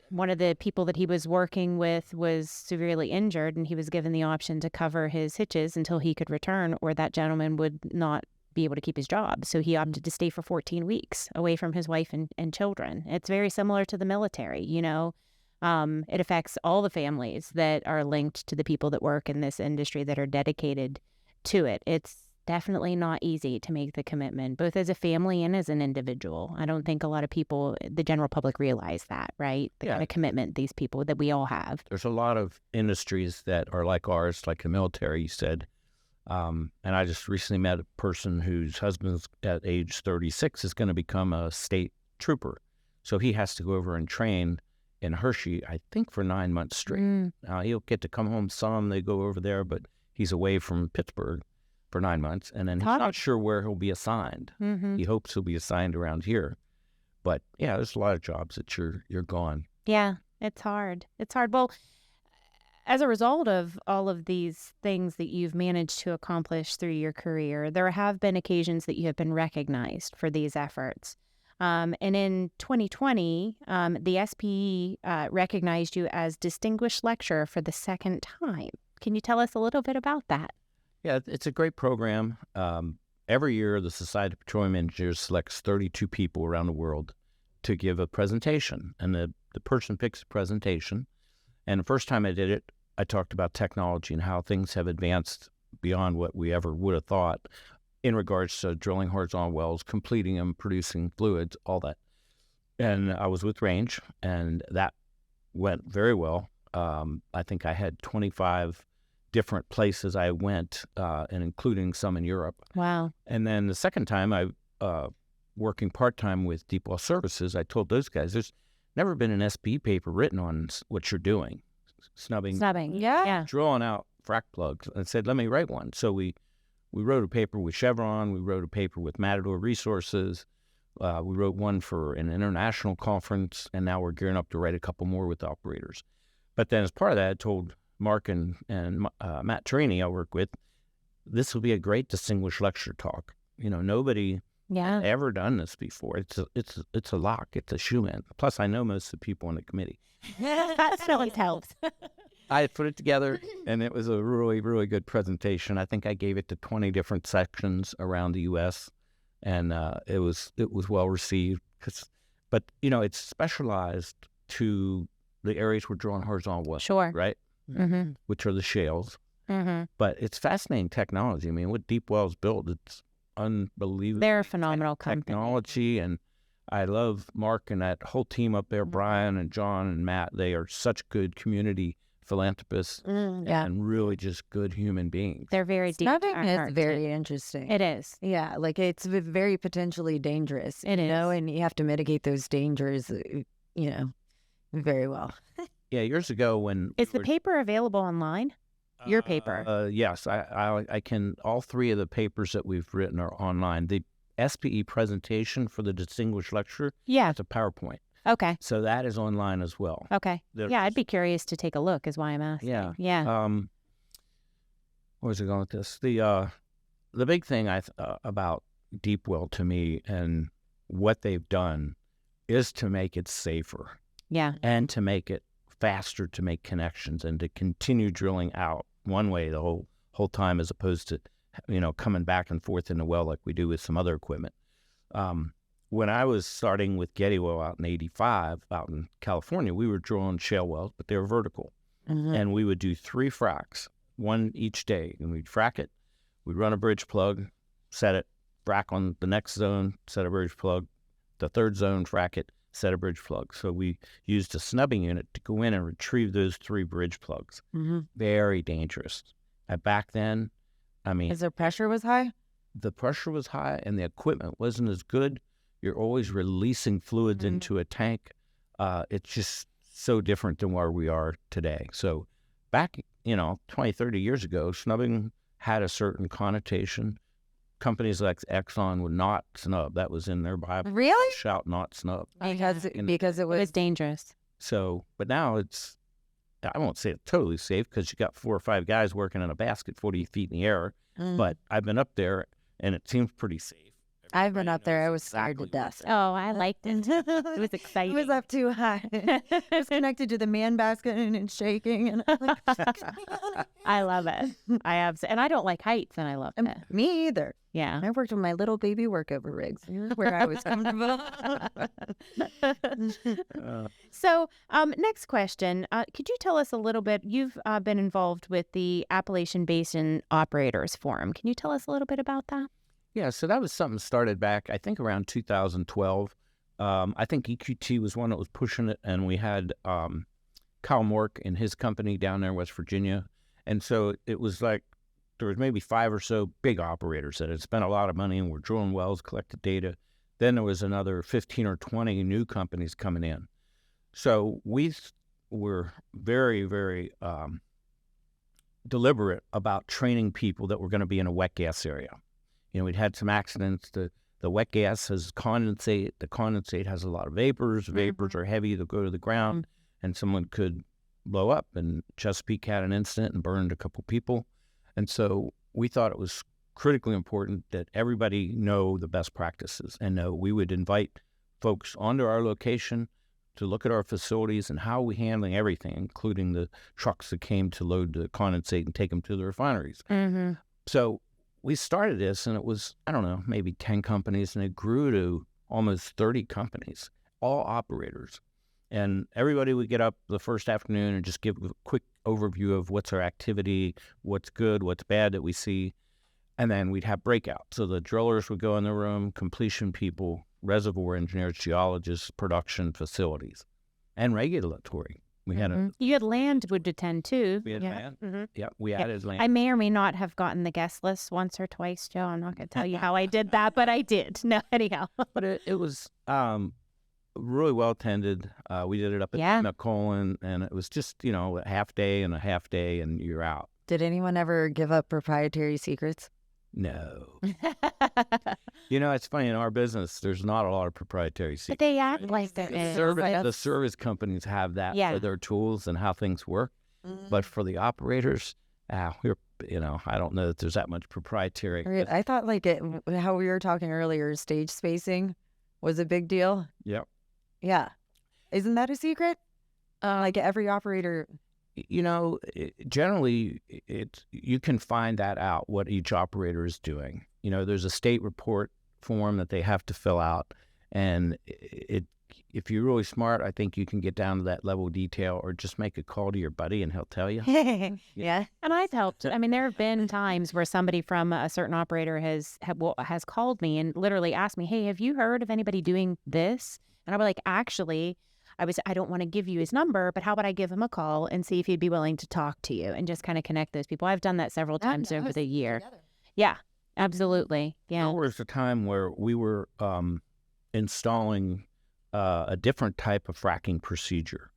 one of the people that he was working with was severely injured, and he was given the option to cover his hitches until he could return, or that gentleman would not be able to keep his job. So he opted to stay for 14 weeks away from his wife and children. It's very similar to the military, you know. It affects all the families that are linked to the people that work in this industry that are dedicated to it. It's definitely not easy to make the commitment, both as a family and as an individual. I don't think a lot of people, the general public, realize that, right? The kind of commitment these people that we all have. There's a lot of industries that are like ours, like the military, you said. And I just recently met a person whose husband's at age 36 is going to become a state trooper. So he has to go over and train in Hershey, I think, for 9 months straight. He'll get to come home some. They go over there, but he's away from Pittsburgh for 9 months, and then he's not sure where he'll be assigned. He hopes he'll be assigned around here. But yeah, there's a lot of jobs that you're gone. Yeah, it's hard. It's hard. Well, as a result of all of these things that you've managed to accomplish through your career, there have been occasions that you have been recognized for these efforts. And in 2020, the SPE recognized you as Distinguished Lecturer for the second time. Can you tell us a little bit about that? Yeah, it's a great program. Every year, the Society of Petroleum Engineers selects 32 people around the world to give a presentation. And the person picks a presentation. And the first time I did it, I talked about technology and how things have advanced beyond what we ever would have thought in regards to drilling horizontal wells, completing them, producing fluids, all that. And I was with Range, and that went very well. I think I had 25 different places I went, and including some in Europe. Wow. And then the second time, working part-time with Deep Well Services, I told those guys, there's never been an SPE paper written on what you're doing. Snubbing. Yeah. Drilling out frac plugs. And said, let me write one. So we wrote a paper with Chevron. We wrote a paper with Matador Resources. We wrote one for an international conference, and now we're gearing up to write a couple more with operators. But then as part of that, I told Mark and Matt Trini I work with, this will be a great distinguished lecture talk. Nobody ever done this before. It's a lock. It's a shoe-in. Plus, I know most of the people on the committee. That always helps. I put it together, and it was a really, really good presentation. I think I gave it to 20 different sections around the U.S., and it was well received. But it's specialized to the areas we're drilling horizontal wells. Sure. Right? Mm-hmm. Which are the shales. Mm-hmm. But it's fascinating technology. I mean, what Deep Well's built, it's unbelievable. They're a phenomenal company. Technology, and I love Mark and that whole team up there, Brian and John and Matt. They are such good community philanthropists and really just good human beings. They're very deep. Snubbing is very interesting. It is. Yeah, like it's very potentially dangerous. It is. And you have to mitigate those dangers, very well. Yeah, years ago when... Is the paper available online? Your paper? Yes, I can. All three of the papers that we've written are online. The SPE presentation for the distinguished lecturer, it's a PowerPoint. Okay. So that is online as well. Okay. I'd be curious to take a look, is why I'm asking. Yeah. Where's it going with this? The big thing about Deep Well to me and what they've done is to make it safer. Yeah. And to make it faster to make connections and to continue drilling out one way the whole time, as opposed to coming back and forth in the well like we do with some other equipment. When I was starting with Getty Well out in '85 out in California, we were drilling shale wells, but they were vertical. Mm-hmm. And we would do 3 fracs, one each day, and we'd frac it. We'd run a bridge plug, set it, frac on the next zone, set a bridge plug, the third zone, frac it, set a bridge plug. So we used a snubbing unit to go in and retrieve those 3 bridge plugs. Mm-hmm. Very dangerous. Back then, Is the pressure was high? The pressure was high and the equipment wasn't as good. You're always releasing fluids into a tank. It's just so different than where we are today. So back, 20, 30 years ago, snubbing had a certain connotation. Companies like Exxon would not snub. That was in their Bible. Really? Shout not snub. Because it was dangerous. So, but now I won't say it's totally safe because you got 4 or 5 guys working in a basket 40 feet in the air. But I've been up there and it seems pretty safe. I've been up there. I was scared to death. Oh, I liked it. It was exciting. It was up too high. It was connected to the man basket and shaking. And I love it. And I don't like heights, and I love it. Me either. Yeah. I worked with my little baby workover rigs where I was comfortable. So, next question. Could you tell us a little bit? You've been involved with the Appalachian Basin Operators Forum. Can you tell us a little bit about that? Yeah, so that was something started back, I think, around 2012. I think EQT was one that was pushing it, and we had Kyle Mork and his company down there in West Virginia. And so it was like there was maybe 5 or so big operators that had spent a lot of money and were drilling wells, collected data. Then there was another 15 or 20 new companies coming in. So we were very, very deliberate about training people that were going to be in a wet gas area. We'd had some accidents. The wet gas has condensate. The condensate has a lot of vapors. Vapors are heavy. They'll go to the ground, and someone could blow up. And Chesapeake had an incident and burned a couple people. And so we thought it was critically important that everybody know the best practices and know we would invite folks onto our location to look at our facilities and how we're handling everything, including the trucks that came to load the condensate and take them to the refineries. So we started this, and it was, I don't know, maybe 10 companies, and it grew to almost 30 companies, all operators. And everybody would get up the first afternoon and just give a quick overview of what's our activity, what's good, what's bad that we see. And then we'd have breakouts. So the drillers would go in the room, completion people, reservoir engineers, geologists, production facilities, and regulatory. We had you had land would attend too. We had land. Yeah, we added land. I may or may not have gotten the guest list once or twice, Joe. I'm not going to tell you how I did that, but I did. No, anyhow. But it was really well attended. We did it up at McCollin, and it was just, a half day, and you're out. Did anyone ever give up proprietary secrets? No. It's funny, in our business, there's not a lot of proprietary secrets. But they act like there is. The service companies have that for their tools and how things work. But for the operators, I don't know that there's that much proprietary. Right. I thought how we were talking earlier, stage spacing was a big deal. Yep. Yeah. Isn't that a secret? Every operator... Generally, you can find that out, what each operator is doing. There's a state report form that they have to fill out, and if you're really smart, I think you can get down to that level of detail, or just make a call to your buddy and he'll tell you. Yeah. And I've helped. I mean, there have been times where somebody from a certain operator has called me and literally asked me, "Hey, have you heard of anybody doing this?" And I'll be like, "Actually, I don't want to give you his number, but how about I give him a call and see if he'd be willing to talk to you and just kind of connect those people." I've done that several times over the year. Yeah, absolutely. Yeah. There was a time where we were installing a different type of fracking procedure.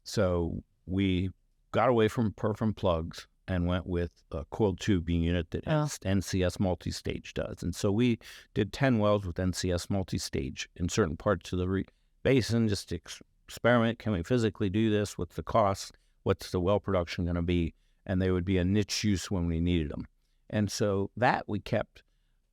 So we got away from perf and plugs and went with a coiled tubing unit that NCS multi-stage does. And so we did 10 wells with NCS multi-stage in certain parts of the basin, just to experiment. Can we physically do this? What's the cost? What's the well production going to be? And they would be a niche use when we needed them. And so that we kept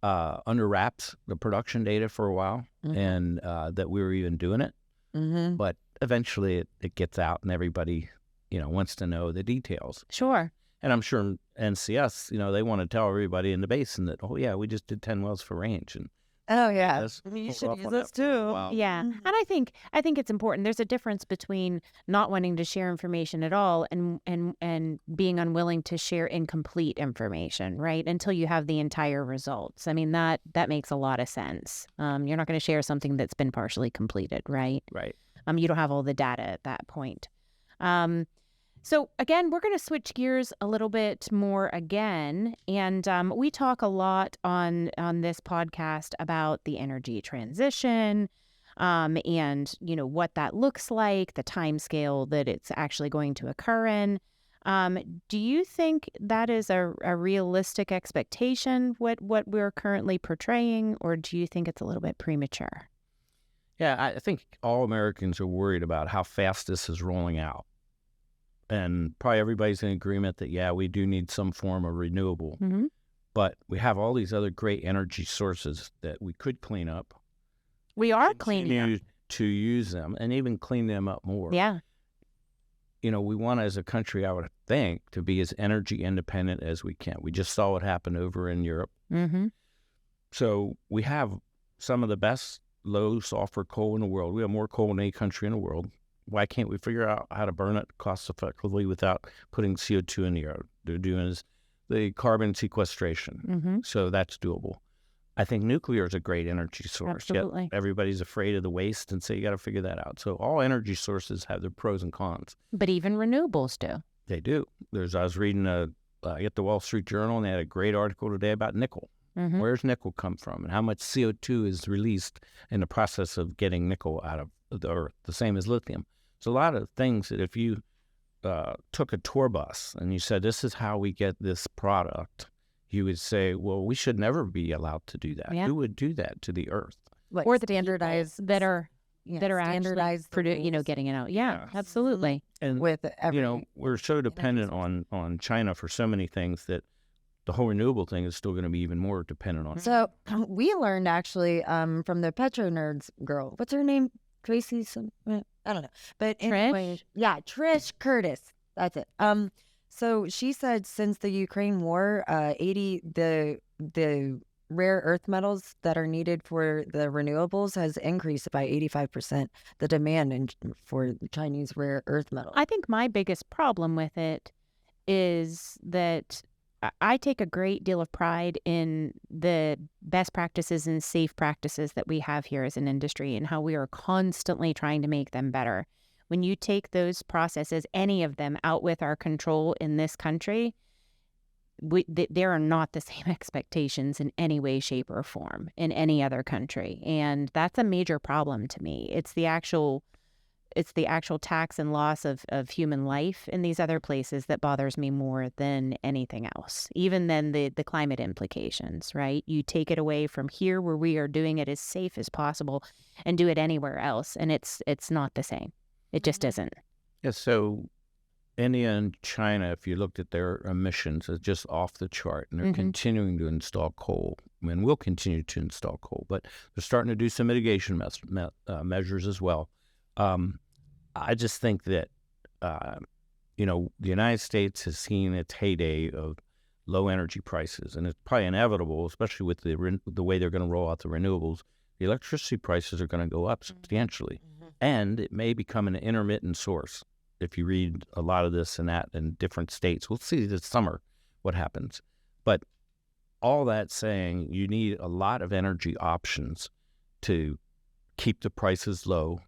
under wraps, the production data, for a while, and that we were even doing it. But eventually it gets out, and everybody, wants to know the details. Sure. And I'm sure NCS, they want to tell everybody in the basin that, oh yeah, we just did 10 wells for range, and oh yeah, you should use this too. Wow. Yeah, and I think it's important. There's a difference between not wanting to share information at all and being unwilling to share incomplete information, right? Until you have the entire results. I mean, that makes a lot of sense. You're not going to share something that's been partially completed, right? Right. You don't have all the data at that point. So again, we're going to switch gears a little bit more again, and we talk a lot on this podcast about the energy transition, and what that looks like, the time scale that it's actually going to occur in. Do you think that is a realistic expectation, what we're currently portraying, or do you think it's a little bit premature? Yeah, I think all Americans are worried about how fast this is rolling out. And probably everybody's in agreement that, yeah, we do need some form of renewable. But we have all these other great energy sources that we could clean up. We are cleaning up. To use them and even clean them up more. Yeah. We want, as a country, I would think, to be as energy independent as we can. We just saw what happened over in Europe. So we have some of the best low sulfur coal in the world. We have more coal than any country in the world. Why can't we figure out how to burn it cost effectively without putting CO2 in the air? They're doing is the carbon sequestration. So that's doable. I think nuclear is a great energy source. Absolutely. Yet everybody's afraid of the waste, and so you got to figure that out. So all energy sources have their pros and cons. But even renewables do. They do. I was reading at the Wall Street Journal, and they had a great article today about nickel. Where's nickel come from, and how much CO2 is released in the process of getting nickel out of the earth, the same as lithium. It's a lot of things that if you took a tour bus and you said, this is how we get this product, you would say, well, we should never be allowed to do that. Yeah. Who would do that to the earth? Like or the standardized that are standardized actually getting it out. Yeah, absolutely. And with every, we're so dependent on China for so many things that the whole renewable thing is still going to be even more dependent on. So we learned actually from the Petro Nerds girl. What's her name? Tracy? I don't know. But anyway, yeah, Trish Curtis. That's it. So she said since the Ukraine war, the rare earth metals that are needed for the renewables has increased by 85%. The demand for Chinese rare earth metals. I think my biggest problem with it is that I take a great deal of pride in the best practices and safe practices that we have here as an industry and how we are constantly trying to make them better. When you take those processes, any of them, out with our control in this country, there are not the same expectations in any way, shape, or form in any other country. And that's a major problem to me. It's the actual tax and loss of human life in these other places that bothers me more than anything else, even than the climate implications, right? You take it away from here where we are doing it as safe as possible and do it anywhere else. And it's not the same. It just isn't. Yeah, so India and China, if you looked at their emissions, are just off the chart, and they're continuing to install coal. I mean, we'll continue to install coal, but they're starting to do some mitigation measures as well. I just think that, the United States has seen its heyday of low energy prices, and it's probably inevitable, especially with the way they're going to roll out the renewables. The electricity prices are going to go up substantially, and it may become an intermittent source. If you read a lot of this and that in different states, we'll see this summer what happens. But all that saying, you need a lot of energy options to keep the prices low.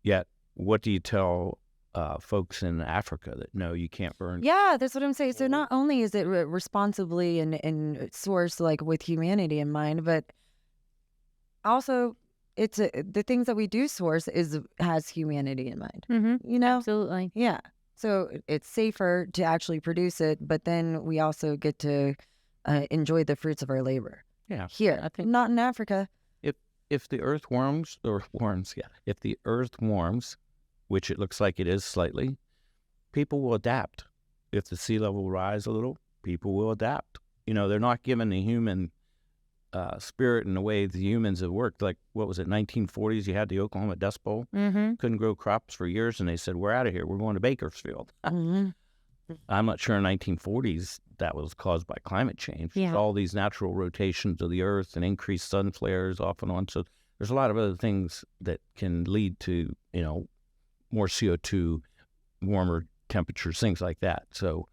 Yet, what do you tell folks in Africa that no, you can't burn? Yeah, that's what I'm saying. So not only is it responsibly and sourced like with humanity in mind, but also it's the things that we do source has humanity in mind. Absolutely. Yeah. So it's safer to actually produce it, but then we also get to enjoy the fruits of our labor. Yeah. Here, I think not in Africa. If the earth warms, if the earth warms, which it looks like it is slightly, people will adapt. If the sea level rise a little, people will adapt. They're not given the human spirit in the way the humans have worked. Like, what was it, 1940s? You had the Oklahoma Dust Bowl. Couldn't grow crops for years, and they said, we're out of here. We're going to Bakersfield. I'm not sure in 1940s that was caused by climate change. Yeah. All these natural rotations of the earth and increased sun flares off and on. So there's a lot of other things that can lead to, more CO2, warmer temperatures, things like that. So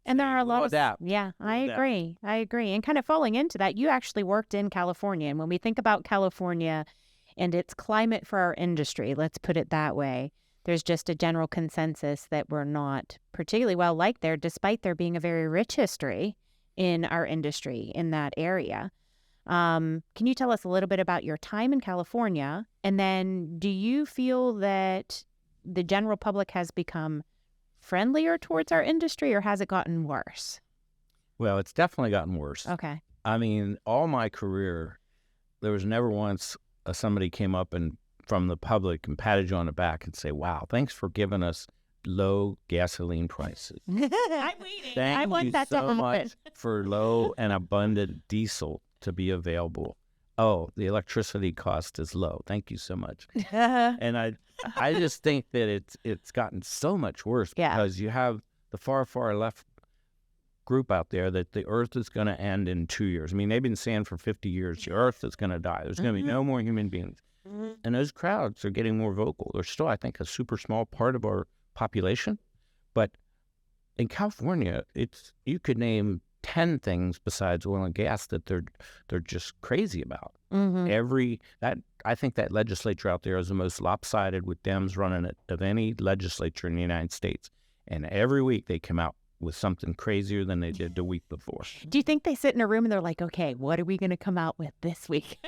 and there are a lot of adapt. Yeah, I agree. And kind of falling into that, you actually worked in California. And when we think about California and its climate for our industry, let's put it that way, there's just a general consensus that we're not particularly well liked there, despite there being a very rich history in our industry in that area. Can you tell us a little bit about your time in California? And then do you feel that the general public has become friendlier towards our industry, or has it gotten worse? Well, it's definitely gotten worse. Okay. I mean, all my career, there was never once somebody came up and from the public and patted you on the back and say, wow, thanks for giving us low gasoline prices. I'm waiting. Thank I want you that to so happen. much for low and abundant diesel to be available. Oh, the electricity cost is low. Thank you so much. And I just think that it's gotten so much worse because you have the far, far left group out there that the earth is going to end in 2 years. I mean, they've been saying for 50 years, the earth is going to die. There's going to be no more human beings. And those crowds are getting more vocal. They're still, I think, a super small part of our population. But in California, you could name 10 things besides oil and gas that they're just crazy about. I think that legislature out there is the most lopsided with Dems running it of any legislature in the United States. And every week they come out with something crazier than they did the week before. Do you think they sit in a room and they're like, okay, what are we going to come out with this week?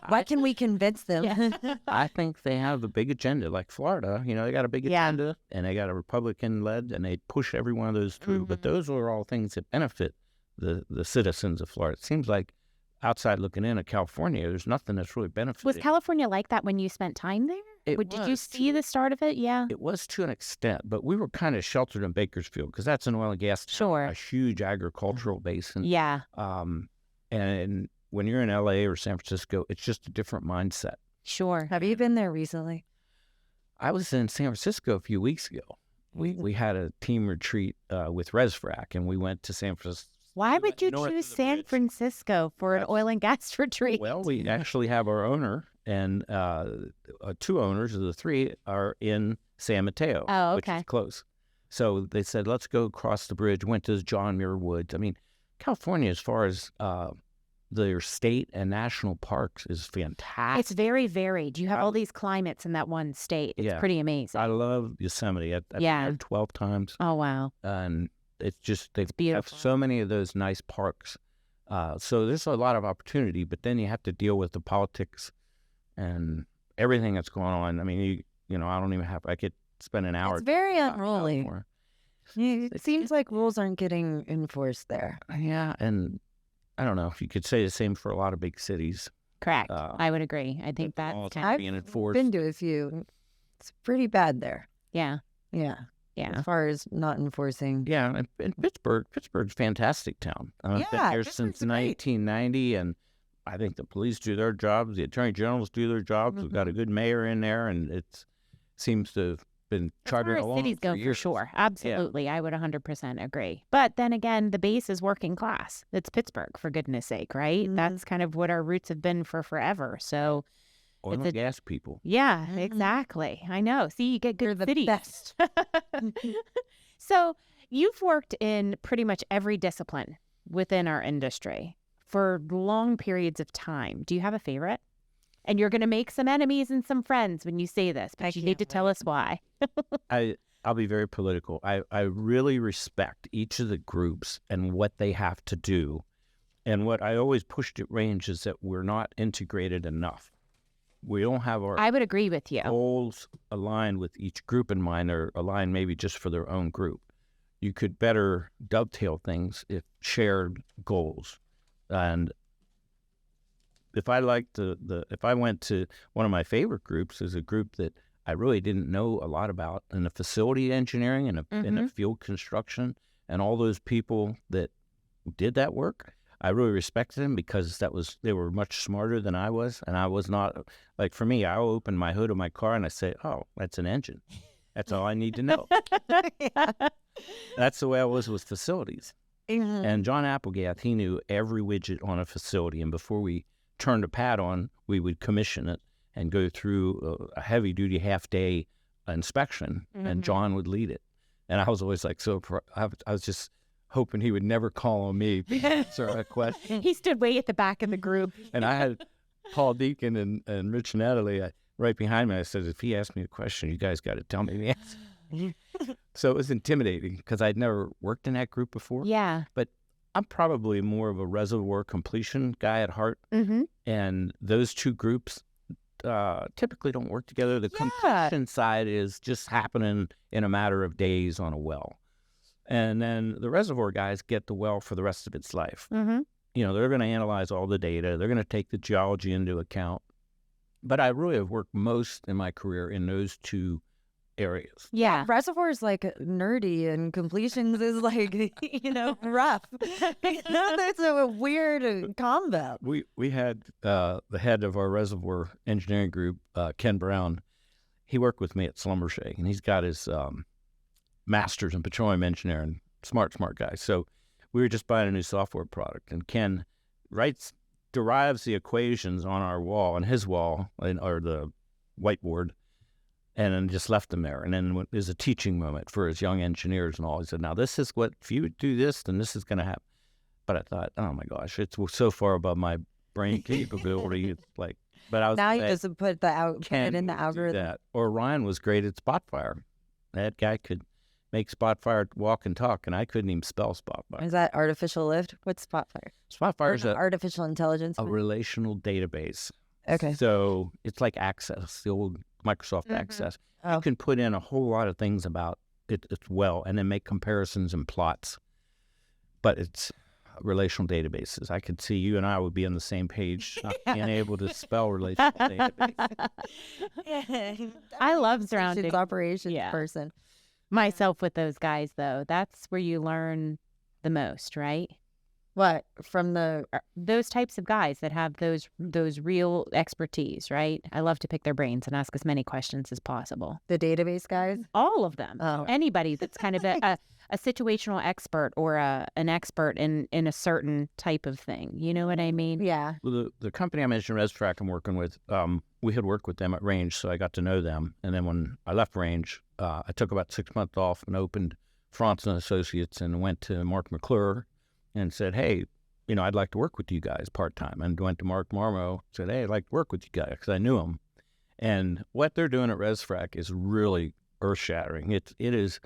What can we convince them? Yeah. I think they have a big agenda, like Florida. They got a big agenda, and they got a Republican-led, and they push every one of those through. But those are all things that benefit the citizens of Florida. It seems like outside looking in at California, there's nothing that's really benefiting. Was California like that when you spent time there? Did you see the start of it? Yeah. It was to an extent, but we were kind of sheltered in Bakersfield because that's an oil and gas town, Sure. a huge agricultural basin. Yeah. And when you're in LA or San Francisco, it's just a different mindset. Sure. Have you been there recently? I was in San Francisco a few weeks ago. We had a team retreat with ResFrac, and we went to San Francisco. Why would you choose San Francisco for an oil and gas retreat? Well, we actually have our owner, and 2 owners of the 3 are in San Mateo, which is close. So they said, let's go across the bridge, went to John Muir Woods. I mean, California, as far as their state and national parks, is fantastic. It's very varied. You have all these climates in that one state. It's pretty amazing. I love Yosemite. I've been there 12 times. Oh, wow. And it's just, they have beautiful. so many of those nice parks. So there's a lot of opportunity, but then you have to deal with the politics and everything that's going on. I mean, I don't even I could spend an hour. It's very unruly. It seems like rules aren't getting enforced there. Yeah, and I don't know if you could say the same for a lot of big cities. Correct. I would agree. I think that's I've being enforced. been to a few. It's pretty bad there. Yeah. As far as not enforcing. Yeah, and Pittsburgh's a fantastic town. I've been here since 1990, and I think the police do their jobs. The attorney generals do their jobs. We've got a good mayor in there, and it seems to have been charted along. Cities go for sure. Absolutely. I would 100% agree. But then again, the base is working class. It's Pittsburgh, for goodness sake, right? That's kind of what our roots have been for forever. So oil and gas people. Yeah, exactly. I know. See, you get good cities. Best. So you've worked in pretty much every discipline within our industry for long periods of time. Do you have a favorite? And you're going to make some enemies and some friends when you say this, but you need to tell us why. I'll be very political. I really respect each of the groups and what they have to do. And what I always pushed at Range is that we're not integrated enough. We don't have our I would agree with you. Goals aligned with each group in mind, or aligned maybe just for their own group. You could better dovetail things if shared goals. And if I if I went to one of my favorite groups, is a group that I really didn't know a lot about in the facility engineering and in the field construction, and all those people that did that work, I really respected them because they were much smarter than I was, and I was not. Like, for me, I'll open my hood of my car and I say, oh, that's an engine. That's all I need to know. That's the way I was with facilities. And John Applegath, he knew every widget on a facility, and before we turned a pad on, we would commission it and go through a heavy-duty half-day inspection, and John would lead it. And I was always like, I was just hoping he would never call on me to answer a question. He stood way at the back of the group. And I had Paul Deacon and Rich Natalie right behind me. I said, if he asked me a question, you guys got to tell me the answer. So it was intimidating because I'd never worked in that group before. Yeah. But I'm probably more of a reservoir completion guy at heart. And those two groups typically don't work together. The completion side is just happening in a matter of days on a well. And then the reservoir guys get the well for the rest of its life. They're going to analyze all the data. They're going to take the geology into account. But I really have worked most in my career in those two areas. Yeah. Reservoir is like nerdy, and completions is like, rough. That's a weird combo. We had the head of our reservoir engineering group, Ken Brown. He worked with me at Schlumberger, and he's got his master's in petroleum engineering. Smart guy. So we were just buying a new software product, and Ken derives the equations on our wall, on his wall, or the whiteboard, and then just left them there. And then there's a teaching moment for his young engineers and all. He said, now this is what, if you do this, then this is going to happen. But I thought, oh my gosh, it's so far above my brain capability. It's like, but I was now he doesn't put it in the algorithm. Or Ryan was great at spot fire. That guy could make spot fire walk and talk, and I couldn't even spell spot fire. Is that artificial lift? What's spot fire? Spot fire is artificial intelligence. a relational database. Okay. So it's like Access, the old Microsoft Access. Oh. You can put in a whole lot of things about it as well, and then make comparisons and plots. But it's relational databases. I could see you and I would be on the same page, not being able to spell relational database. I love surrounding operations person. myself with those guys, though. That's where you learn the most, right? What from those types of guys that have those real expertise, right? I love to pick their brains and ask as many questions as possible. the database guys? All of them. Oh. Anybody that's kind of a situational expert or an expert in a certain type of thing. You know what I mean? Yeah. Well, the company I mentioned, ResTrack, I'm working with, we had worked with them at Range, so I got to know them. And then when I left Range, I took about 6 months off and opened Frantz and Associates and went to Mark McClure and said, hey, I'd like to work with you guys part-time. And went to Mark Marmo, said, hey, I'd like to work with you guys, because I knew him. And what they're doing at ResFrac is really earth-shattering. It is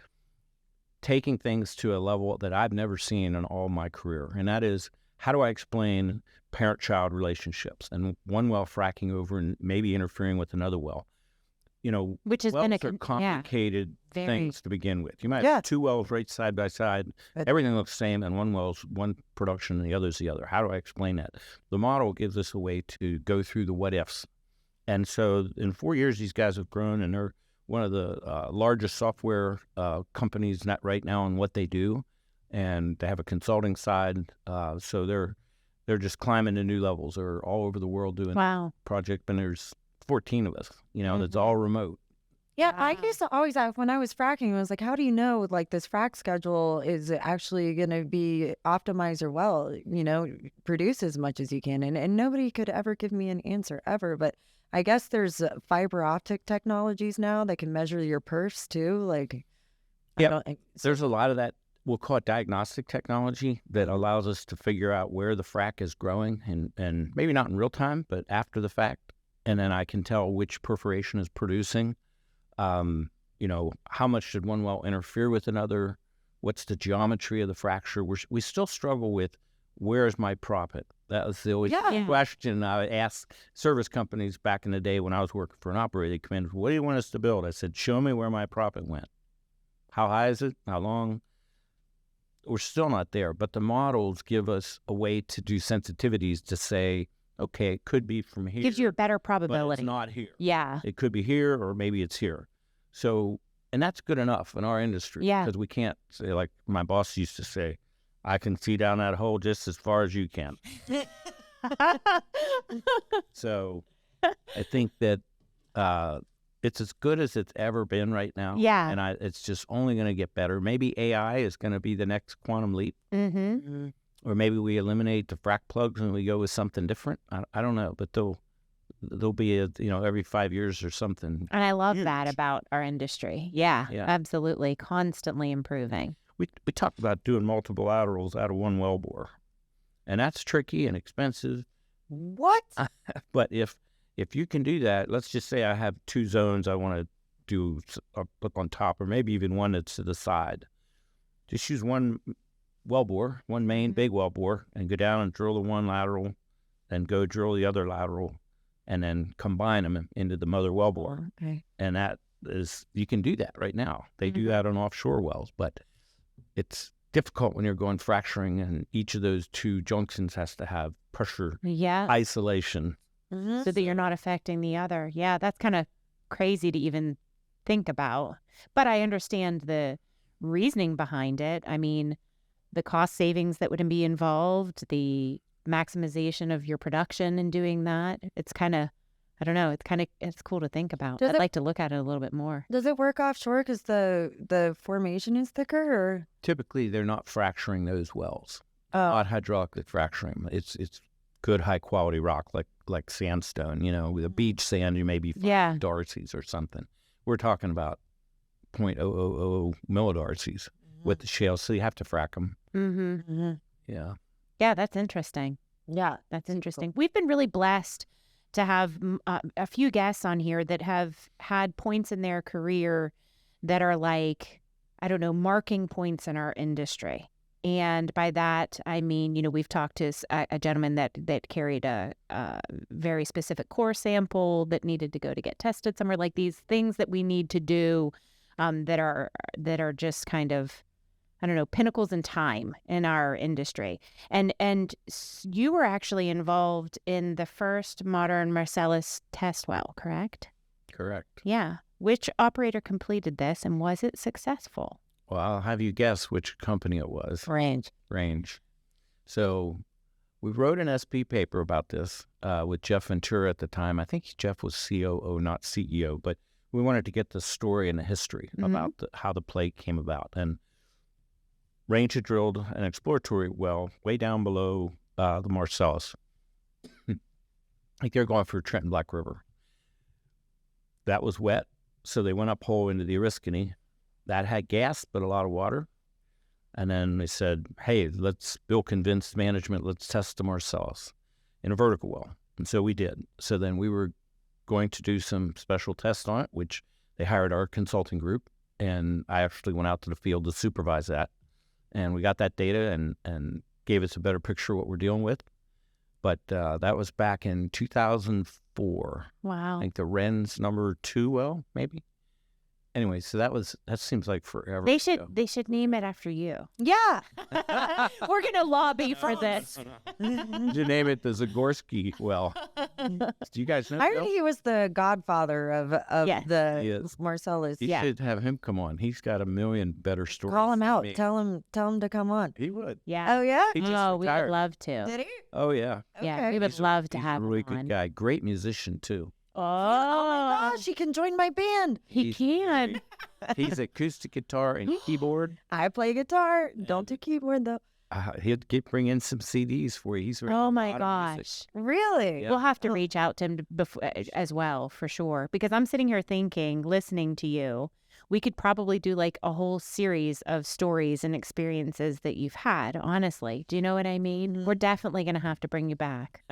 taking things to a level that I've never seen in all my career. And that is, how do I explain parent-child relationships and one well fracking over and maybe interfering with another well? Which has wells been are complicated things to begin with. You might have two wells right side by side. Everything looks the same, and one well's one production and the other's the other. How do I explain that? The model gives us a way to go through the what-ifs. And so in 4 years, these guys have grown, and they're one of the largest software companies right now in what they do. And they have a consulting side. So they're just climbing to new levels. They're all over the world doing project, and there's 14 of us, that's all remote. Yeah, I used to always ask when I was fracking, I was like, how do you know, like, this frack schedule is actually going to be optimized or well, produce as much as you can? And nobody could ever give me an answer ever. But I guess there's fiber optic technologies now that can measure your perfs too. Like, there's a lot of that. We'll call it diagnostic technology that allows us to figure out where the frack is growing and maybe not in real time, but after the fact. And then I can tell which perforation is producing. How much should one well interfere with another? What's the geometry of the fracture? We still struggle with, where is my proppant? That was the always question I would ask service companies back in the day when I was working for an operator. They come in, what do you want us to build? I said, show me where my proppant went. How high is it? How long? We're still not there, but the models give us a way to do sensitivities to say, okay, it could be from here. Gives you a better probability. But it's not here. Yeah. It could be here, or maybe it's here. So, and that's good enough in our industry. Yeah. Because we can't say, like my boss used to say, I can see down that hole just as far as you can. So I think that it's as good as it's ever been right now. Yeah. And it's just only going to get better. Maybe AI is going to be the next quantum leap. Mm-hmm. Or maybe we eliminate the frac plugs and we go with something different. I don't know, but there'll be every 5 years or something. And I love that about our industry. Yeah, absolutely, constantly improving. We talked about doing multiple laterals out of one wellbore, and that's tricky and expensive. What? But if you can do that, let's just say I have two zones I want to do up on top, or maybe even one that's to the side. Just use one wellbore, one main big wellbore, and go down and drill the one lateral, then go drill the other lateral, and then combine them into the mother wellbore. Okay. And that is, you can do that right now. They do that on offshore wells, but it's difficult when you're going fracturing, and each of those two junctions has to have pressure isolation. So that you're not affecting the other. Yeah, that's kind of crazy to even think about. But I understand the reasoning behind it. I mean, the cost savings that would be involved, the maximization of your production in doing that. It's kind of, I don't know, it's cool to think about. I'd like to look at it a little bit more. Does it work offshore because the formation is thicker? Or typically they're not fracturing those wells. Not hydraulically fracturing. It's good high quality rock like sandstone. With a beach sand, you may be darcies or something. We're talking about 0.000 millidarcies with the shale, so you have to frack them. Yeah, that's interesting. Yeah, that's interesting. Cool. We've been really blessed to have a few guests on here that have had points in their career that are like, I don't know, marking points in our industry. And by that, I mean, we've talked to a gentleman that carried a very specific core sample that needed to go to get tested somewhere, like these things that we need to do that are just kind of, I don't know, pinnacles in time in our industry. And you were actually involved in the first modern Marcellus test well, correct? Correct. Yeah. Which operator completed this, and was it successful? Well, I'll have you guess which company it was. Range. So we wrote an SP paper about this with Jeff Ventura at the time. I think Jeff was COO, not CEO, but we wanted to get the story and the history about how the play came about. And Range had drilled an exploratory well way down below the Marcellus. Like they're going for Trenton Black River. That was wet, so they went uphole into the Oriskany. That had gas, but a lot of water. And then they said, hey, Bill convinced management, let's test the Marcellus in a vertical well. And so we did. So then we were going to do some special tests on it, which they hired our consulting group. And I actually went out to the field to supervise that. And we got that data and gave us a better picture of what we're dealing with. But that was back in 2004. Wow. I think the Wren's number 2 well, maybe. Anyway, so that seems like forever. They should name it after you. Yeah. We're gonna lobby for this. You name it the Zagorski well. Do you guys know? I heard he was the godfather of Yes. the Marcellus. You should have him come on. He's got a million better stories. Call him than out. me. Tell him to come on. He would. Yeah. Oh yeah. He just Oh, we would retired. love to. Did he? Oh yeah. Yeah, Okay. we would love to He's have a really him on. good guy. Great musician too. Oh, Oh my gosh, he can join my band. he can. He's acoustic guitar and keyboard. I play guitar. Don't do keyboard though. He'll bring in some CDs for you. He's written Oh a my lot of music. gosh. Really? Yeah. We'll have to reach out to him as well, for sure. Because I'm sitting here thinking, listening to you, we could probably do like a whole series of stories and experiences that you've had, honestly. Do you know what I mean? We're definitely going to have to bring you back.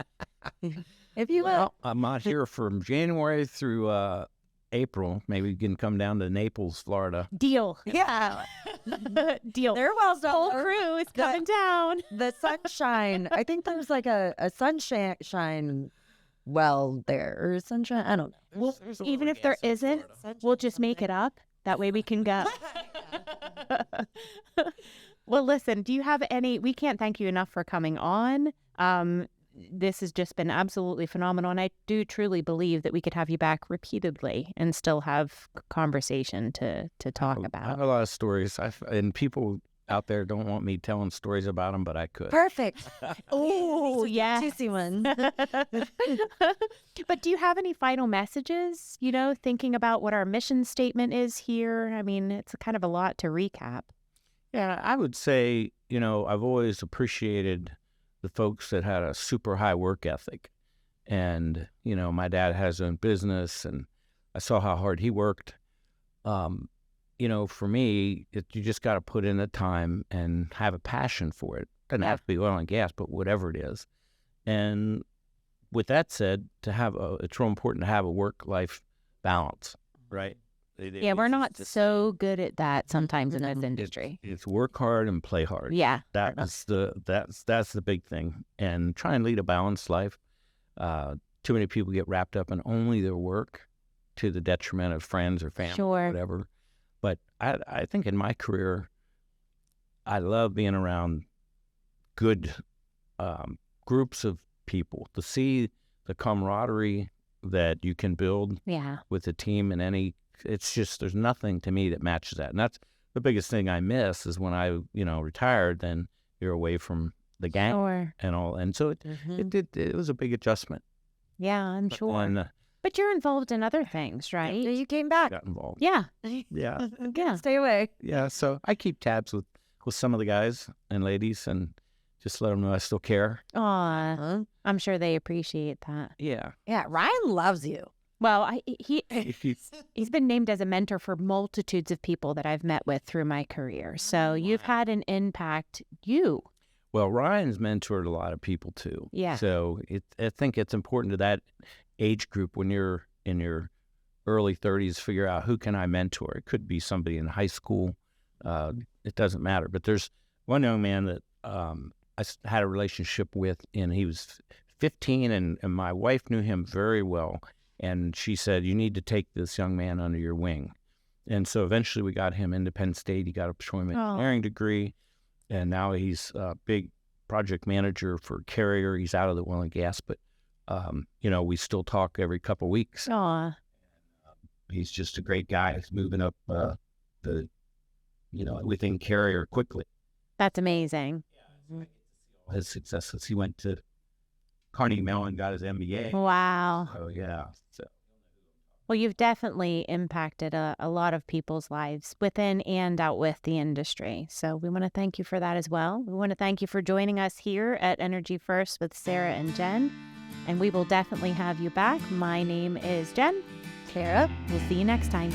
If you will. Well, I'm not here from January through April. Maybe you can come down to Naples, Florida. Deal. Yeah. Deal. Their wells The whole don't crew is coming down. The sunshine. I think there's like a sunshine well there or sunshine. I don't know. Well, even if there isn't, we'll just make it up. That way we can go. Well, listen, do you have any, we can't thank you enough for coming on. This has just been absolutely phenomenal. And I do truly believe that we could have you back repeatedly and still have conversation to talk I about. have a lot of stories, and people out there don't want me telling stories about them, but I could. Perfect. Oh, yeah. Juicy one. But do you have any final messages, thinking about what our mission statement is here? I mean, it's kind of a lot to recap. Yeah, I would say, I've always appreciated the folks that had a super high work ethic. And, my dad has his own business, and I saw how hard he worked. For me, you just got to put in the time and have a passion for it. Doesn't have to be oil and gas, but whatever it is. And with that said, it's real important to have a work-life balance, right? Yeah, we're not so good at that sometimes in this industry. It's work hard and play hard. Yeah. That's the big thing. And try and lead a balanced life. Too many people get wrapped up in only their work to the detriment of friends or family or whatever. But I think in my career, I love being around good groups of people, to see the camaraderie that you can build with a team it's just, there's nothing to me that matches that. And that's the biggest thing I miss is when I, retired, then you're away from the gang and all. And so it was a big adjustment. Yeah, I'm sure. But you're involved in other things, right? Yeah, you came back. Got involved. Yeah. Yeah. Yeah. Stay away. Yeah. So I keep tabs with some of the guys and ladies and just let them know I still care. Aw, I'm sure they appreciate that. Yeah. Yeah, Ryan loves you. Well, he's been named as a mentor for multitudes of people that I've met with through my career. So you've had an impact. Well, Ryan's mentored a lot of people too. Yeah. So I think it's important to that age group when you're in your early 30s, figure out who can I mentor. It could be somebody in high school, It doesn't matter. But there's one young man that had a relationship with, and he was 15, and my wife knew him very well. And she said, you need to take this young man under your wing. And so eventually we got him Independent State. He got a petroleum engineering degree, and now he's a big project manager for Carrier. He's out of the oil and gas, but, we still talk every couple of weeks. Aw. He's just a great guy. He's moving up within Carrier quickly. That's amazing. His successes. He went to Carnegie Mellon, got his MBA. Wow. Oh, yeah. So. Well, you've definitely impacted a lot of people's lives within and out with the industry. So we want to thank you for that as well. We want to thank you for joining us here at Energy First with Sarah and Jen. And we will definitely have you back. My name is Jen. Sarah. We'll see you next time.